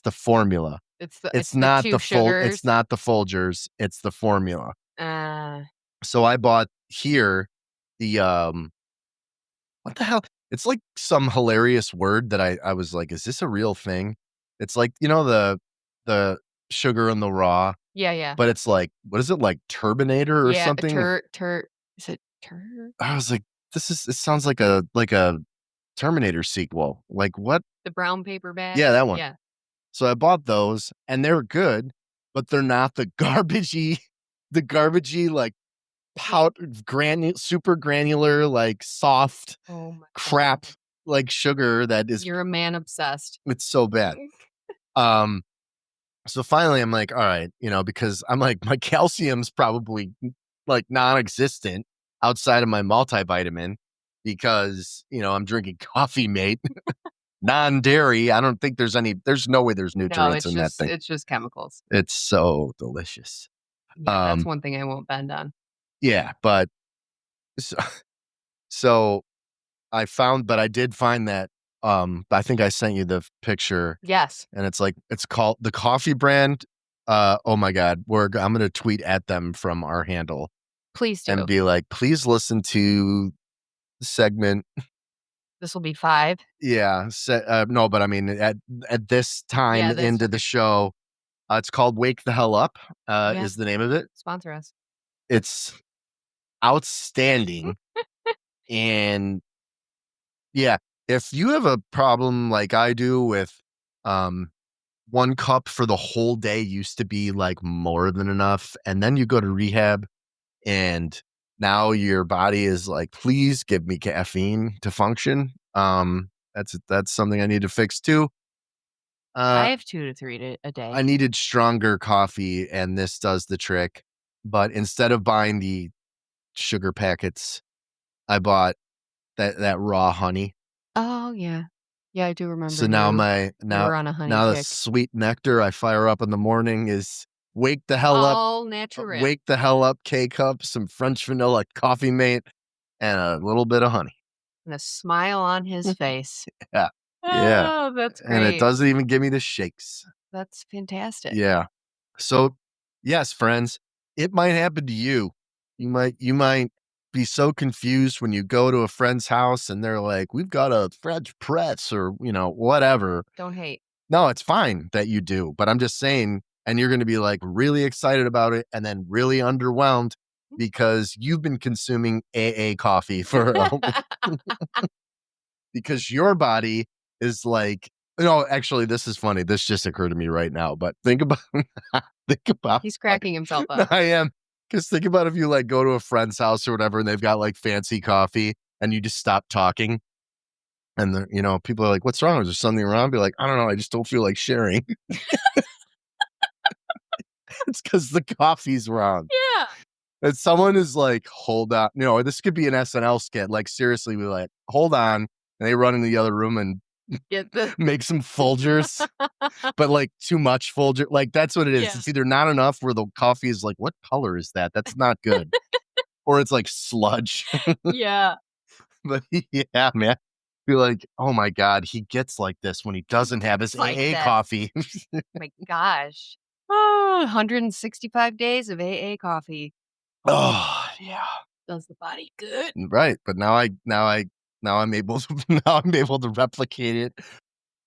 the formula. It's not the sugars. It's not the Folgers. It's the formula. Uh, So I bought here the what the hell? It's like some hilarious word that I was like, is this a real thing? It's like, the sugar and the raw, yeah. but it's like, what is it, like Turbinator or something? Is it tur? I was like, it sounds like a Terminator sequel. Like what? The brown paper bag? Yeah, that one. Yeah. So I bought those and they're good, but they're not the garbagey like super granular, like soft crap, God. like sugar that is. You're a man obsessed. It's so bad. So finally I'm like, all right, because I'm like, my calcium's probably like non-existent outside of my multivitamin because, I'm drinking Coffee Mate. Non-dairy. I don't think there's no way there's nutrients in that thing. It's just chemicals. It's so delicious. Yeah, that's one thing I won't bend on. Yeah, but so I did find that I think I sent you the picture. Yes. And it's called the coffee brand. Oh my God, I'm going to tweet at them from our handle. Please do. And be like, please listen to the segment. This will be 5. Yeah. No, but I mean, at this time into the show, it's called Wake the Hell Up, is the name of it. Sponsor us. It's outstanding. And yeah, if you have a problem like I do with 1 cup for the whole day used to be like more than enough. And then you go to rehab and now your body is like, please give me caffeine to function. That's something I need to fix too. I have 2 to 3 a day. I needed stronger coffee and this does the trick. But instead of buying the sugar packets, I bought that raw honey. Oh yeah. Yeah, I do remember. So now on a honey now kick. the sweet nectar I fire up in the morning is Wake the Hell Up. All natural. Wake the Hell Up K-Cup, some French vanilla Coffee Mate, and a little bit of honey. And a smile on his face. Yeah. Oh, that's great. And it doesn't even give me the shakes. That's fantastic. Yeah. So, yes, friends, it might happen to you. You might be so confused when you go to a friend's house and they're like, we've got a French press or, whatever. Don't hate. No, it's fine that you do. But I'm just saying, and you're going to be like really excited about it and then really underwhelmed because you've been consuming AA coffee for because your body is like, actually, this is funny. This just occurred to me right now, but think about He's cracking himself up. I am. Because think about if you like go to a friend's house or whatever and they've got like fancy coffee and you just stop talking. And people are like, what's wrong? Is there something wrong? Be like, I don't know. I just don't feel like sharing. It's because the coffee's wrong. Yeah. And someone is like, hold on. This could be an SNL skit. Like, seriously, be like, hold on. And they run in the other room and make some Folgers, but like too much Folger. Like, that's what it is. Yeah. It's either not enough where the coffee is like, what color is that? That's not good. Or it's like sludge. Yeah. But yeah, man. Be like, oh my God, he gets like this when he doesn't have his Like AA this. coffee. My gosh. Oh, 165 days of AA coffee Oh, yeah. does the body good. Right. But now I'm able to replicate it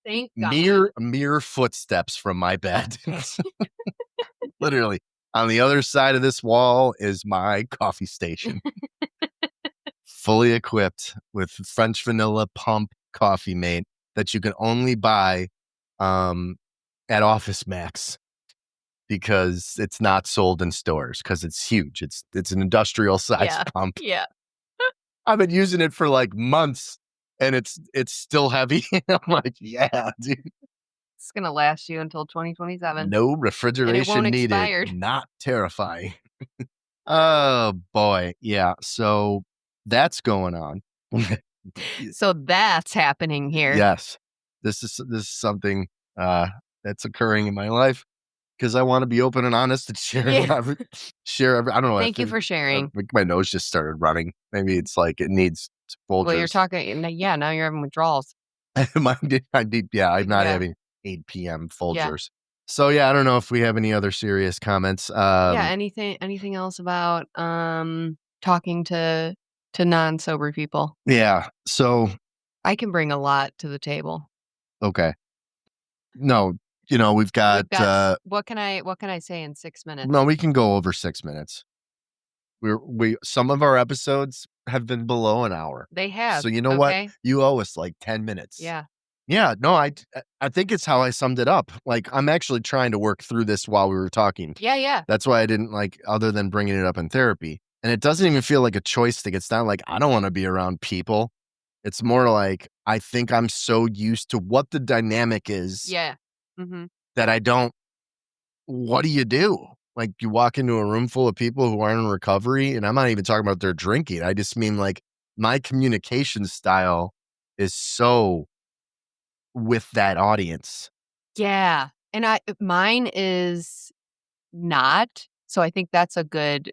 Thank God. mere footsteps from my bed. Literally. On the other side of this wall is my coffee station. Fully equipped with French vanilla pump coffee mate that you can only buy at Office Max because it's not sold in stores because it's huge. It's an industrial size Yeah. pump. Yeah. I've been using it for like months and it's still heavy. I'm like, yeah, dude. It's going to last you until 2027. No refrigeration needed. expire. Not terrifying. Oh boy. Yeah. So that's going on. So that's happening here. Yes. This is something that's occurring in my life because I want to be open and honest and share I don't know. Thank you for sharing. My nose just started running. Maybe it's like it needs Folgers. Well, you're talking, yeah, now you're having withdrawals. I'm not Yeah. having 8 p.m. Folgers. So yeah, I don't know if we have any other serious comments. Yeah, anything else about talking to non-sober people? Yeah. So I can bring a lot to the table. okay. No, we've got what can I say in 6 minutes? no, we can go over 6 minutes. We some of our episodes have been below an hour. They have. So you know what? You owe us like 10 minutes. Yeah. Yeah, no, I think it's how I summed it up. Like I'm actually trying to work through this while we were talking. Yeah. That's why I didn't other than bringing it up in therapy. And it doesn't even feel like a choice thing. It's not like I don't want to be around people. It's more like I think I'm so used to what the dynamic is Yeah. Mm-hmm. that I don't. What do you do? Like you walk into a room full of people who aren't in recovery, and I'm not even talking about their drinking. I just mean like my communication style is so with that audience. Yeah. And mine is not. So I think that's a good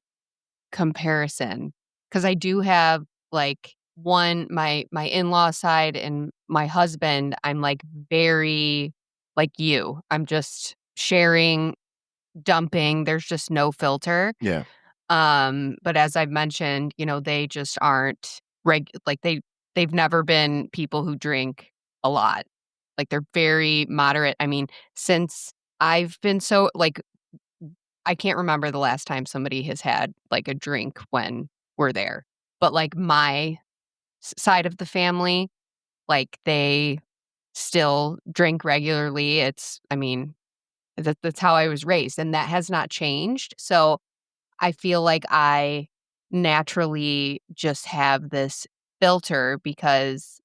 comparison because I do have like my in-law side and my husband, I'm like very like you. I'm just sharing, dumping. There's just no filter. Yeah. But as I've mentioned, they just aren't they've never been people who drink a lot. Like they're very moderate. I mean, since I've been so like I can't remember the last time somebody has had like a drink when we're there. But like my side of the family, like they still drink regularly. That's how I was raised and that has not changed. So I feel like I naturally just have this filter because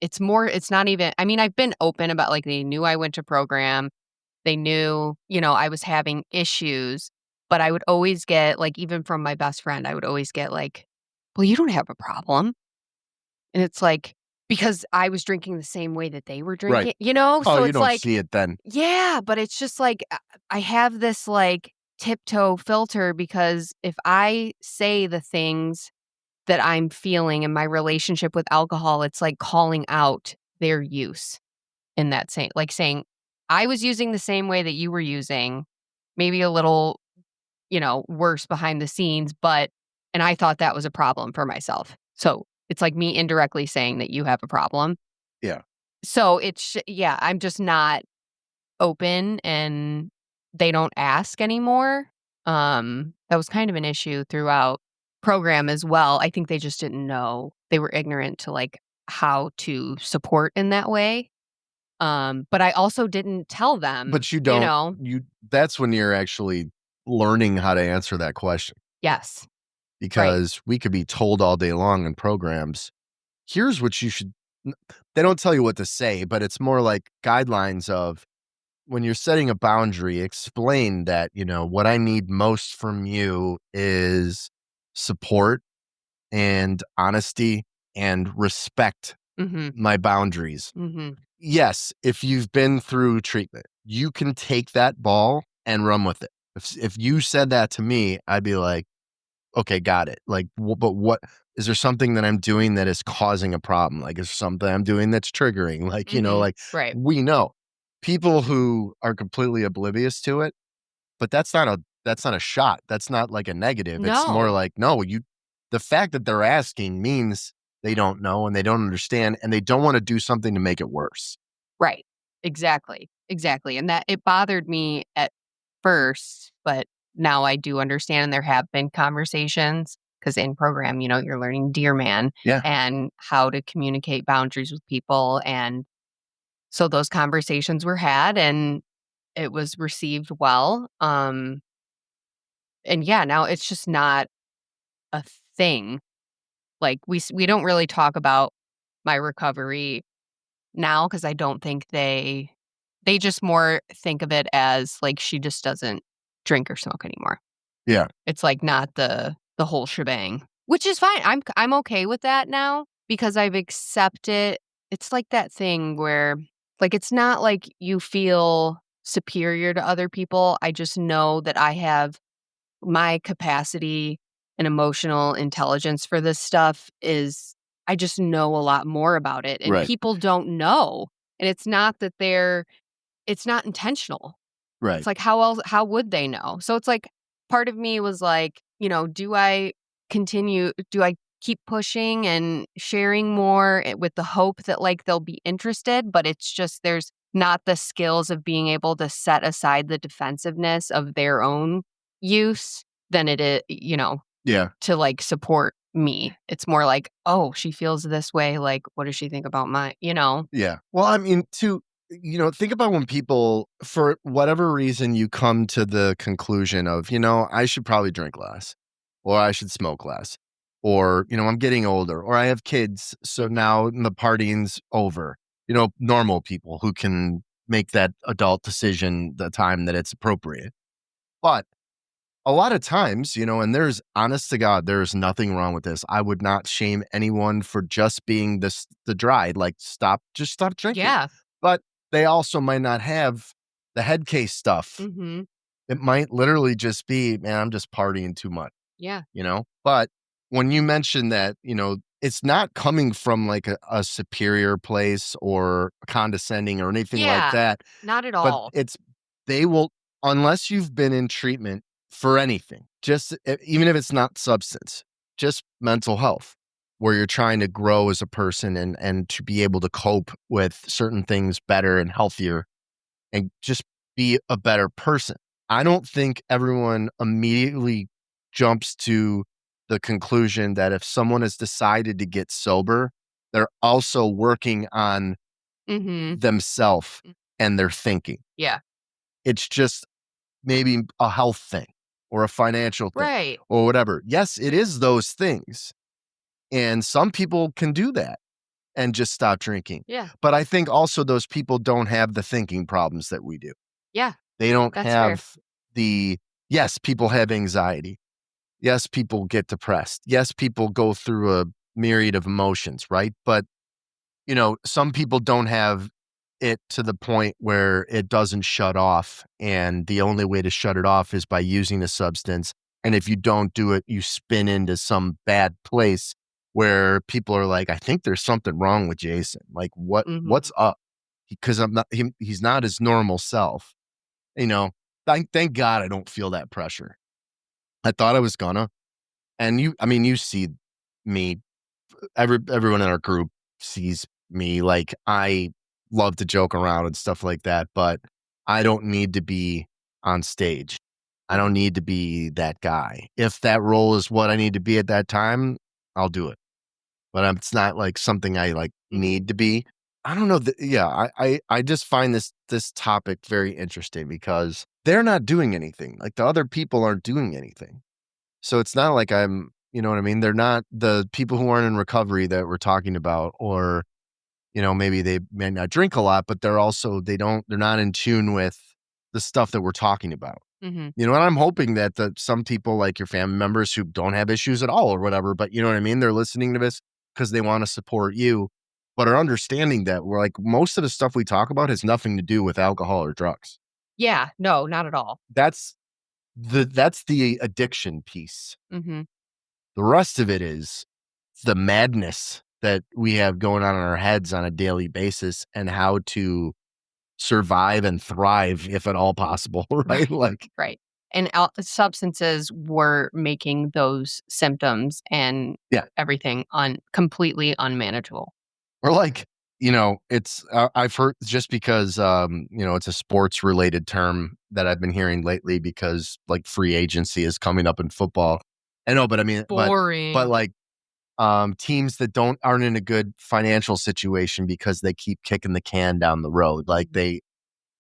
it's not even, I've been open about like they knew I went to program. They knew, I was having issues, but I would always get like, even from my best friend, I would always get like, well, you don't have a problem. And it's like, because I was drinking the same way that they were drinking, Oh, So you it's don't like, see it then. yeah, but it's just like, I have this like tiptoe filter because if I say the things that I'm feeling in my relationship with alcohol, it's like calling out their use in that same, like saying, I was using the same way that you were using, maybe a little, worse behind the scenes, and I thought that was a problem for myself. So it's like me indirectly saying that you have a problem. Yeah. So I'm just not open and they don't ask anymore. That was kind of an issue throughout program as well. I think they just didn't know. They were ignorant to like how to support in that way. But I also didn't tell them. But you don't. That's when you're actually learning how to answer that question. Yes. Because we could be told all day long in programs, here's what you should. They don't tell you what to say, but it's more like guidelines of when you're setting a boundary, explain that, what I need most from you is support and honesty and respect my boundaries. Mm-hmm. Yes, if you've been through treatment, you can take that ball and run with it. If you said that to me, I'd be like, okay, got it. Like, but what is there something that I'm doing that is causing a problem? Like, is there something I'm doing that's triggering? Like, like Right. we know people who are completely oblivious to it, but that's not a shot. That's not like a negative. It's more No. like, no, the fact that they're asking means they don't know and they don't understand and they don't want to do something to make it worse. Right. Exactly. Exactly. And that it bothered me at first, but now I do understand. And there have been conversations because in program, you're learning Dear Man Yeah. and how to communicate boundaries with people. And so those conversations were had and it was received well. And yeah, now it's just not a thing. Like we don't really talk about my recovery now because I don't think they just more think of it as like she just doesn't drink or smoke anymore. Yeah. It's like not the whole shebang, which is fine. I'm okay with that now because I've accepted. It's like that thing where like it's not like you feel superior to other people. I just know that I have my capacity and emotional intelligence for this stuff is I just know a lot more about it and Right. people don't know. And it's not that it's not intentional. Right. It's like how would they know? So it's like part of me was like, do I keep pushing and sharing more with the hope that like they'll be interested, but it's just there's not the skills of being able to set aside the defensiveness of their own use than it is, Yeah. to like support me. It's more like, oh, she feels this way. Like, what does she think about my, Yeah. Well, I mean, think about when people, for whatever reason, you come to the conclusion of, I should probably drink less or I should smoke less or, I'm getting older or I have kids. So now the partying's over, normal people who can make that adult decision the time that it's appropriate. But a lot of times, and there's honest to God, there's nothing wrong with this. I would not shame anyone for just being the dry, like just stop drinking. Yeah. But they also might not have the head case stuff. Mm-hmm. It might literally just be, man, I'm just partying too much, Yeah. But when you mention that, it's not coming from like a superior place or condescending or anything like Yeah. that. Not at But all. they will, unless you've been in treatment for anything, just even if it's not substance, just mental health, where you're trying to grow as a person and to be able to cope with certain things better and healthier and just be a better person. I don't think everyone immediately jumps to the conclusion that if someone has decided to get sober, they're also working on Mm-hmm. themselves and their thinking. Yeah. It's just maybe a health thing or a financial thing Right. or whatever. Yes, it is those things. And some people can do that and just stop drinking. Yeah. But I think also those people don't have the thinking problems that we do. Yeah. They don't That's have yes, people have anxiety. Yes, people get depressed. Yes, people go through a myriad of emotions, right? But, some people don't have it to the point where it doesn't shut off. And the only way to shut it off is by using a substance. And if you don't do it, you spin into some bad place where people are like, I think there's something wrong with Jason. Like, what's up? Because he's not his normal self. Thank God I don't feel that pressure. I thought I was gonna. And you see me, everyone in our group sees me, like I love to joke around and stuff like that, but I don't need to be on stage. I don't need to be that guy. If that role is what I need to be at that time, I'll do it. But it's not like something I like need to be. I don't know. I just find this topic very interesting because they're not doing anything. Like the other people aren't doing anything. So it's not like I'm, you know what I mean? They're not the people who aren't in recovery that we're talking about, or, maybe they may not drink a lot, but they're not in tune with the stuff that we're talking about. Mm-hmm. And I'm hoping that some people like your family members who don't have issues at all or whatever, but you know what I mean? They're listening to this because they want to support you, but are understanding that we're like, most of the stuff we talk about has nothing to do with alcohol or drugs. Yeah. No, not at all. That's the addiction piece. Mm-hmm. The rest of it is the madness that we have going on in our heads on a daily basis and how to survive and thrive if at all possible, right? Like, Right. And substances were making those symptoms and Yeah. everything completely unmanageable. or like, it's I've heard just because it's a sports related term that I've been hearing lately because like free agency is coming up in football. I know, but I mean, Boring. but like teams that aren't in a good financial situation because they keep kicking the can down the road. Like they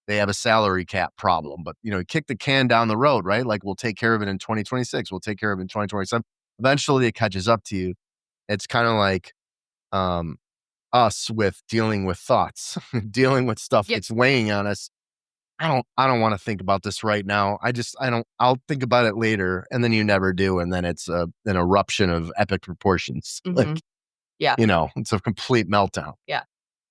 have a salary cap problem, but kick the can down the road, right? Like we'll take care of it in 2026. We'll take care of it in 2027. Eventually it catches up to you. It's kind of like um, us with dealing with thoughts, dealing with stuff Yep. that's weighing on us. I don't want to think about this right now. I'll think about it later. And then you never do. And then it's an eruption of epic proportions. Mhm. Yeah. It's a complete meltdown. Yeah.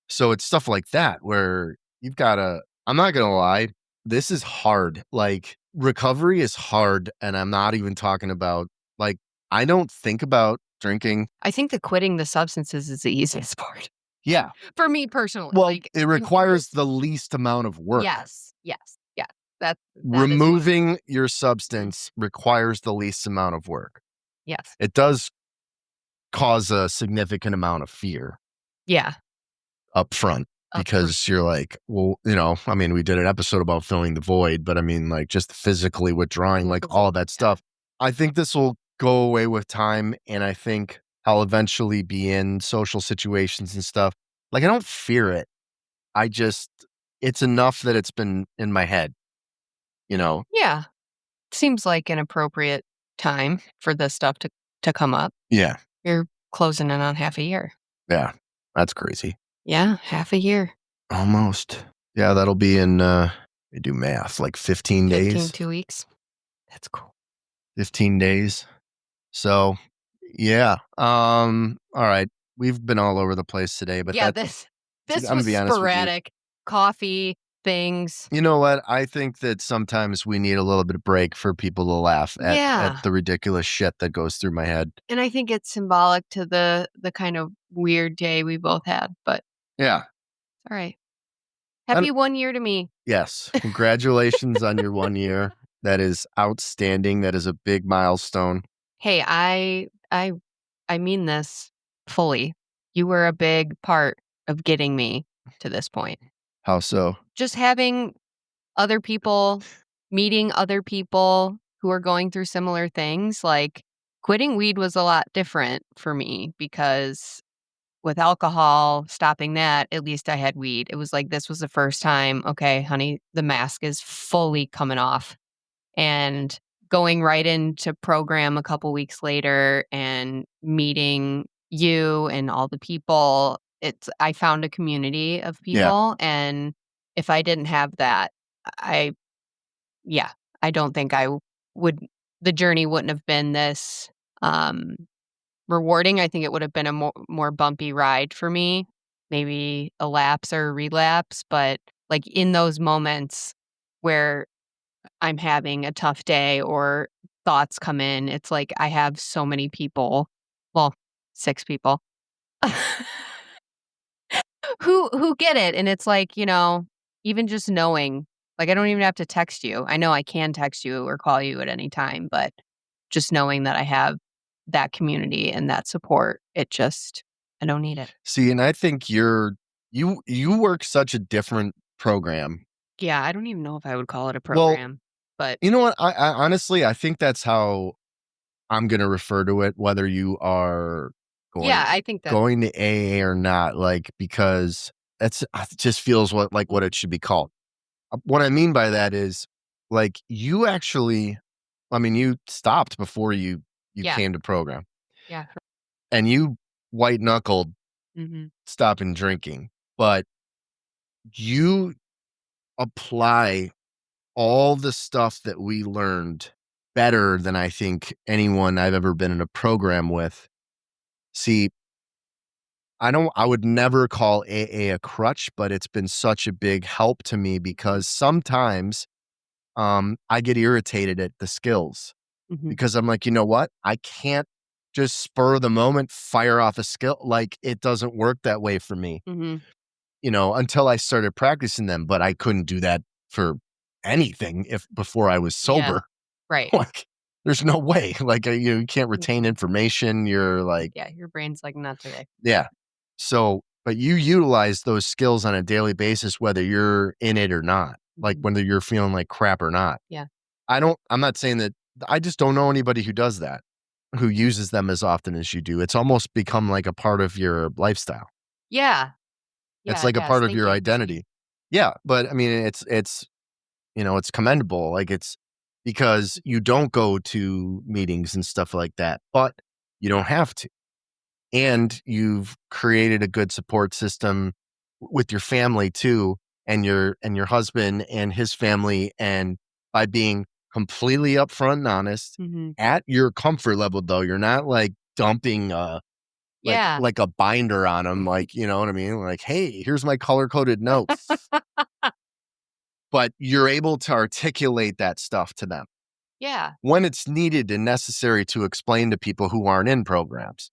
So it's stuff like that where you've got to, I'm not going to lie, this is hard. Like recovery is hard. And I'm not even talking about like, I don't think about drinking. I think the quitting the substances is the easiest part Yeah. for me personally. Well, like, it requires the least amount of work. Yes. That is Removing your substance requires the least amount of work. yes. It does cause a significant amount of fear Yeah. up front because you're like, well, I mean, we did an episode about filling the void, but I mean, like just physically withdrawing, like all that stuff. I think this will go away with time. And I think I'll eventually be in social situations and stuff. Like, I don't fear it. It's enough that it's been in my head, Yeah. Seems like an appropriate time for this stuff to come up. Yeah. You're closing in on half a year. Yeah. That's crazy. Yeah, half a year. Almost. Yeah, that'll be in, we do math, like 15 days. 2 weeks. That's cool. 15 days. So, yeah. All right. We've been all over the place today, but Yeah, this I'm gonna was be honest with you. sporadic. Coffee, things. You know what? I think that sometimes we need a little bit of break for people to laugh at the ridiculous shit that goes through my head. And I think it's symbolic to the kind of weird day we both had, but Yeah. all right. Happy 1 year to me. Yes. Congratulations on your 1 year. That is outstanding. That is a big milestone. Hey, I mean this fully. You were a big part of getting me to this point. How so? Just having other people, meeting other people who are going through similar things. Like quitting weed was a lot different for me because with alcohol, stopping that, at least I had weed. It was like, this was the first time, okay, honey, the mask is fully coming off. And going right into program a couple weeks later and meeting you and all the people, I found a community of people. And if I didn't have that, I don't think the journey wouldn't have been this rewarding. I think it would have been a more bumpy ride for me, maybe a lapse or a relapse. But like in those moments where I'm having a tough day or thoughts come in, it's like I have so many people, well, 6 people who get it. And it's like, even just knowing, like I don't even have to text you. I know I can text you or call you at any time, but just knowing that I have that community and that support, I don't need it. See, and I think you work such a different program. Yeah, I don't even know if I would call it a program, but you know what? I honestly, I think that's how I'm going to refer to it, whether you are I think that going to AA or not, like, because it just feels what it should be called. What I mean by that is like you actually, I mean, you stopped before you came to program. Yeah. And you white knuckled Mm-hmm. stopping drinking, but you apply all the stuff that we learned better than I think anyone I've ever been in a program with. See, I would never call AA a crutch, but it's been such a big help to me because sometimes I get irritated at the skills Mm-hmm. because I'm like, you know what? I can't just spur of the moment, fire off a skill. Like, it doesn't work that way for me, until I started practicing them, but I couldn't do that for anything before I was sober. Right. Like, there's no way. Like, you can't retain information. You're like, Yeah, your brain's like, not today. yeah. So, but you utilize those skills on a daily basis, whether you're in it or not, like whether you're feeling like crap or not. Yeah. I'm not saying that. I just don't know anybody who does that, who uses them as often as you do. It's almost become like a part of your lifestyle. Yeah. It's Yeah, like it a has. part of Thank your you. identity. Yeah. But I mean, it's it's commendable. Like, it's because you don't go to meetings and stuff like that, but you don't have to. And you've created a good support system with your family too, and your husband and his family, and by being completely upfront and honest at your comfort level, though. You're not like dumping Yeah. like a binder on them, like, you know what I mean? Like, hey, here's my color-coded notes. But you're able to articulate that stuff to them Yeah. when it's needed and necessary to explain to people who aren't in programs.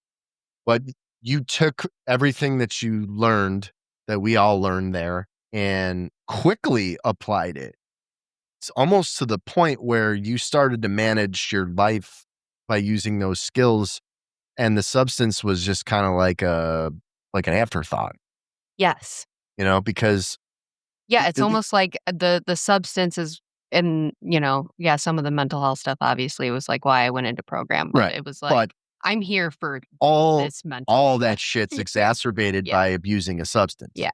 But you took everything that you learned, that we all learned there, and quickly applied it. It's almost to the point where you started to manage your life by using those skills, and the substance was just kind of like an afterthought, Yes. because Yeah, it's almost like the substance is, and some of the mental health stuff obviously was like why I went into program, but right. it was like, But I'm here for all this mental all stuff. that shit's exacerbated Yeah. by abusing a substance. Yeah.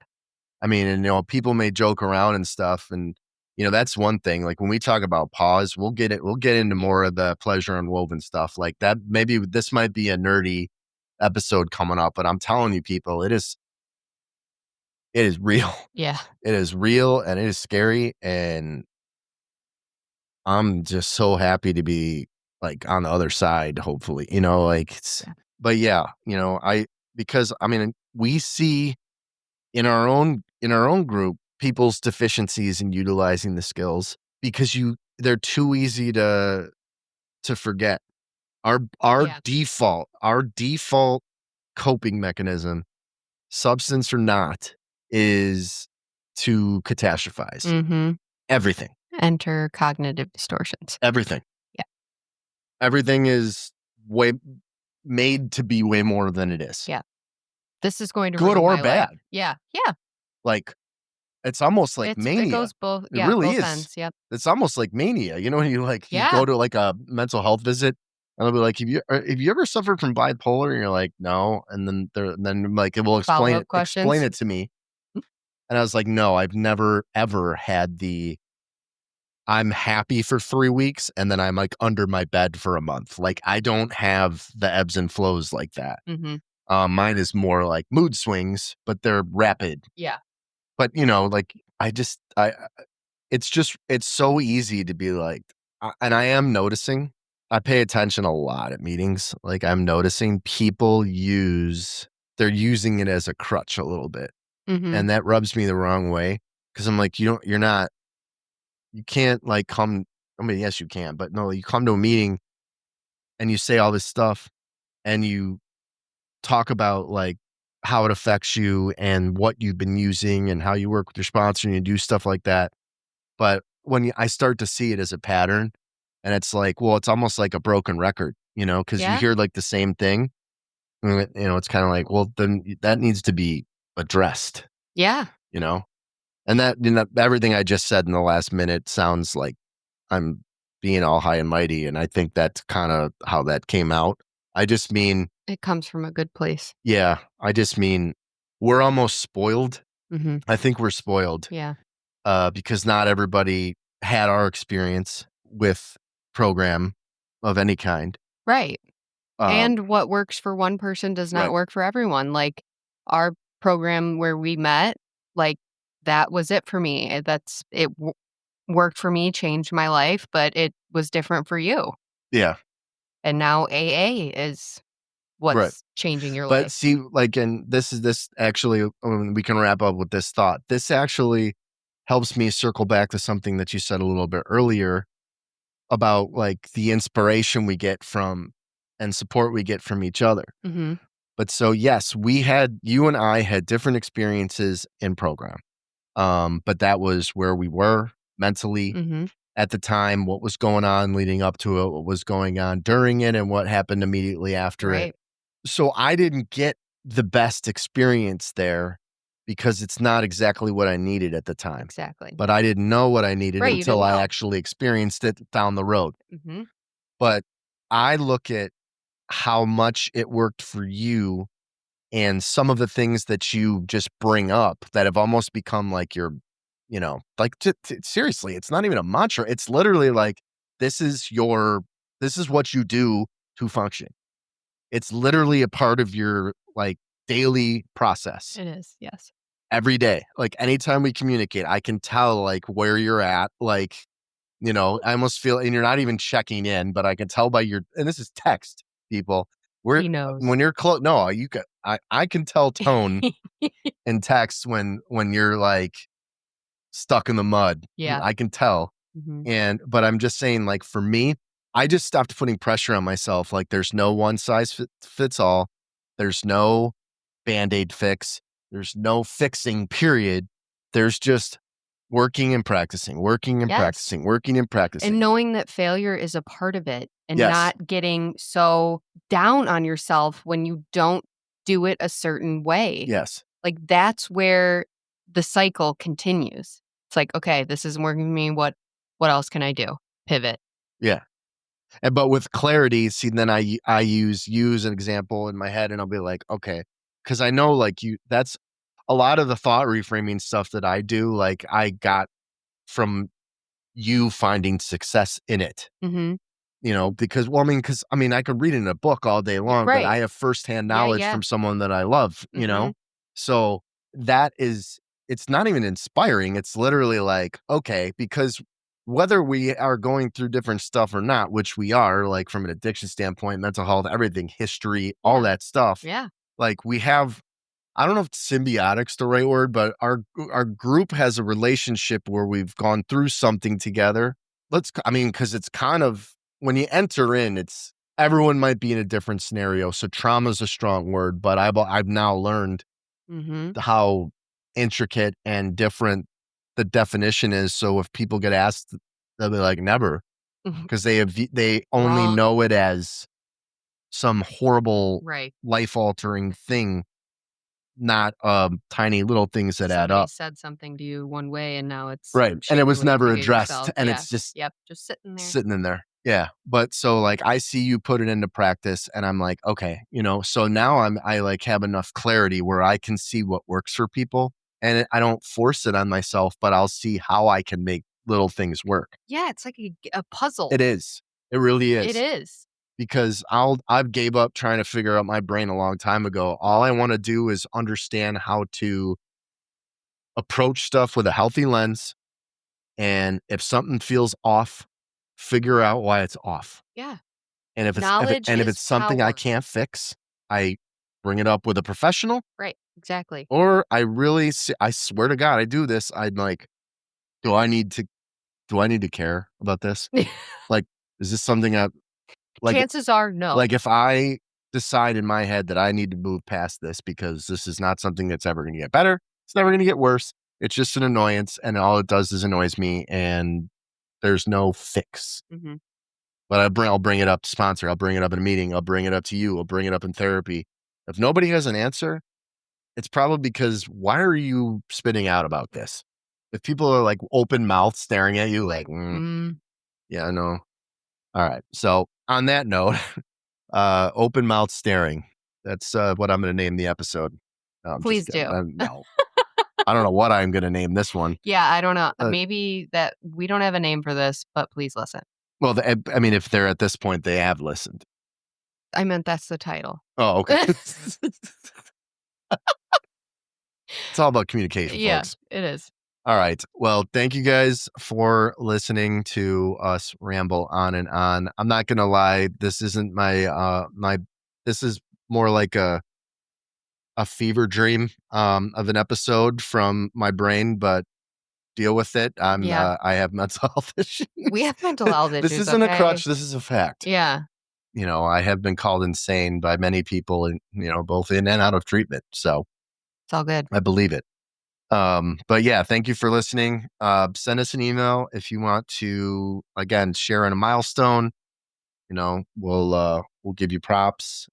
I mean, and people may joke around and stuff, and that's one thing. Like, when we talk about pause, we'll get into more of the pleasure unwoven stuff like that. Maybe this might be a nerdy episode coming up, but I'm telling you, people, it is real. Yeah. It is real, and it is scary, and I'm just so happy to be like on the other side, hopefully, but yeah, because I mean, we see in our own group people's deficiencies in utilizing the skills, because they're too easy to forget. Our Yeah. default coping mechanism, substance or not, is to catastrophize everything. Enter cognitive distortions. Everything. Yeah. Everything is made to be way more than it is. Yeah. This is going to Good ruin or my bad. life. Yeah. Yeah. Like, it's almost like mania. It goes both. It Yeah, really both is. ends. Yep. It's almost like mania. When you you Yeah. go to like a mental health visit, and they'll be like, have you ever suffered from bipolar? And you're like, no. And then like, it will explain Follow-up it to me. And I was like, no, I've never ever had I'm happy for 3 weeks, and then I'm like under my bed for a month. Like, I don't have the ebbs and flows like that. Mine is more like mood swings, but they're rapid. Yeah. But like, it's so easy to be like, and I am noticing, I pay attention a lot at meetings. Like, I'm noticing people they're using it as a crutch a little bit. And that rubs me the wrong way, because I'm like, you can't like come. I mean, yes, you can, but no, you come to a meeting and you say all this stuff, and you talk about like how it affects you and what you've been using and how you work with your sponsor, and you do stuff like that. But when I start to see it as a pattern, and it's like, well, it's almost like a broken record, because you hear like the same thing. It's kind of like, well, then that needs to be addressed. Yeah. And that, everything I just said in the last minute sounds like I'm being all high and mighty, and I think that's kind of how that came out. I just mean, it comes from a good place. Yeah, I just mean, we're almost spoiled. Mm-hmm. I think we're spoiled. Yeah. Because not everybody had our experience with program of any kind. Right. And what works for one person does not work for everyone. Like, our program where we met, like, that was it for me. It worked for me, changed my life, but it was different for you. Yeah. And now AA is what's changing your life. But see, like, and this actually, we can wrap up with this thought. This actually helps me circle back to something that you said a little bit earlier about like the inspiration we get from and support we get from each other. Mhm. But so, yes, you and I had different experiences in program. But that was where we were mentally Mhm. at the time, what was going on leading up to it, what was going on during it, and what happened immediately after it. Right. So I didn't get the best experience there because it's not exactly what I needed at the time. Exactly. But I didn't know what I needed Right, you until didn't I know. actually experienced it down the road. Mhm. But I look at how much it worked for you and some of the things that you just bring up that have almost become like your, like seriously, it's not even a mantra. It's literally like, this is what you do to function. It's literally a part of your like daily process It is, yes. every day. Like anytime we communicate, I can tell like where you're at. Like, I almost feel, and you're not even checking in, but I can tell by and this is text, people. He knows. When you're close, no, I can tell tone in text when you're like stuck in the mud. Yeah. I can tell. Mhm. But I'm just saying, like, for me, I just stopped putting pressure on myself. Like, there's no one size fits all. There's no Band-Aid fix. There's no fixing, period. There's just working and practicing, working and Yes. practicing, working and practicing. And knowing that failure is a part of it and Yes. not getting so down on yourself when you don't do it a certain way. Yes. Like, that's where the cycle continues. It's like, okay, this isn't working for me. What else can I do? Pivot. Yeah. But with clarity, see, then I use you as an example in my head, and I'll be like, okay, because I know like that's a lot of the thought reframing stuff that I do. Like I got from you finding success in it. Mhm. Because I could read it in a book all day long, but Right. I have firsthand Yeah, knowledge yeah. from someone that I love. Mhm. So it's not even inspiring. It's literally like, okay, because whether we are going through different stuff or not, which we are, like from an addiction standpoint, mental health, everything, history, all Yeah. that stuff. Yeah. Like we have, I don't know if symbiotic's the right word, but our group has a relationship where we've gone through something together. Because it's kind of, when you enter in, it's everyone might be in a different scenario. So trauma is a strong word, but I've now learned Mhm. how intricate and different the definition is. So if people get asked, they'll be like, never, because they only Wrong. know it as some horrible Right. life altering thing, not tiny little things that add Somebody up. said something to you one way and now it's Right. And it shaping was the way you never think of addressed. yourself. And Yeah. it's just Yep. Just sitting there. sitting in there. Yeah. But so like I see you put it into practice and I'm like, okay, so now I like have enough clarity where I can see what works for people and I don't force it on myself, but I'll see how I can make little things work. Yeah, it's like a puzzle. It is. It really is. It is. Because I've gave up trying to figure out my brain a long time ago. All I want to do is understand how to approach stuff with a healthy lens. And if something feels off, figure out why it's off. Yeah. And if Knowledge if is it's something I power. can't fix, I bring it up with a professional, Right. Exactly. or I swear to God, I do this. I'm like, do I need to care about this? Like, is this something like, Chances are no. like if I decide in my head that I need to move past this because this is not something that's ever going to get better, it's never going to get worse. It's just an annoyance, and all it does is annoys me, and there's no fix. Mhm. But I'll bring it up to sponsor. I'll bring it up in a meeting. I'll bring it up to you. I'll bring it up in therapy. If nobody has an answer, it's probably because why are you spitting out about this? If people are like open mouth staring at you, like, yeah, I know. All right. So on that note, open mouth staring. That's what I'm going to name the episode. No, I'm just Please kidding. do. No, I don't know what I'm going to name this one. Yeah, I don't know. Maybe that we don't have a name for this, but please listen. Well, if they're at this point, they have listened. I meant that's the title. Oh, okay. It's all about communication, Yeah, folks. it is. All right. Well, thank you guys for listening to us ramble on and on. I'm not going to lie. This isn't this is more like a fever dream of an episode from my brain, but deal with it. Yeah. I have mental health issues. We have mental health issues. This isn't a okay? crutch. This is a fact. Yeah. I have been called insane by many people, and both in and out of treatment. So It's all good. I believe it. But yeah, thank you for listening. Send us an email if you want to, again, share in a milestone. We'll give you props.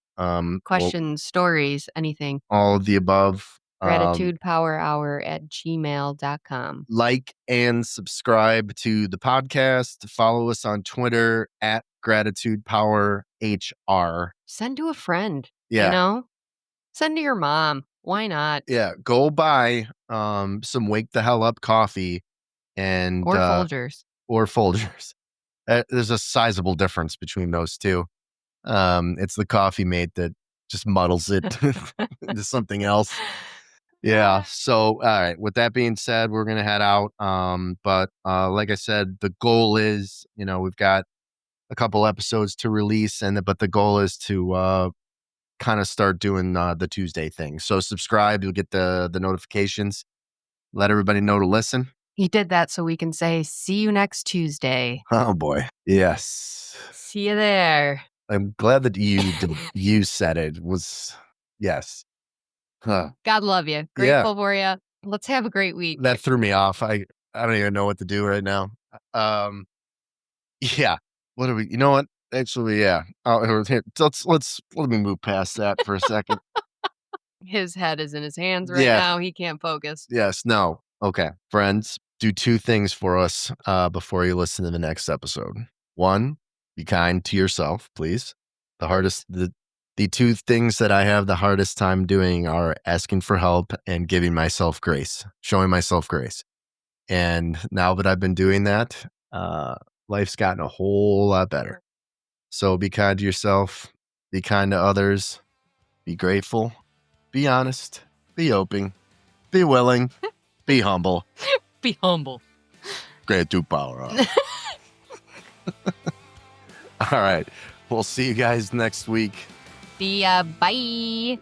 Questions, stories, anything. All of the above. GratitudePowerHour@gmail.com. Like and subscribe to the podcast. Follow us on Twitter at GratitudePowerHR. Send to a friend. Yeah. Send to your mom. Why not? Yeah. Go buy some Wake the Hell Up coffee and Or Folgers. Or Folgers. There's a sizable difference between those two. It's the coffee mate that just muddles it into something else. Yeah. So, all right. With that being said, we're gonna head out. But like I said, the goal is, we've got a couple episodes to release, but the goal is to kind of start doing the Tuesday thing. So subscribe, you'll get the notifications. Let everybody know to listen. He did that so we can say, see you next Tuesday. Oh boy. Yes. See you there. I'm glad that you said it. Was yes. Huh. God love you. Grateful for you. Let's have a great week. That threw me off. I don't even know what to do right now. Yeah. What do we? You know what? Actually, yeah. Let me move past that for a second. His head is in his hands right now. He can't focus. Yes. No. Okay. Friends, do two things for us before you listen to the next episode. One, be kind to yourself, please. The two things that I have the hardest time doing are asking for help and giving myself grace, showing myself grace. And now that I've been doing that, life's gotten a whole lot better. So be kind to yourself, be kind to others, be grateful, be honest, be open, be willing, be humble. Be humble. Gratitude power. All right. We'll see you guys next week. See ya. Bye.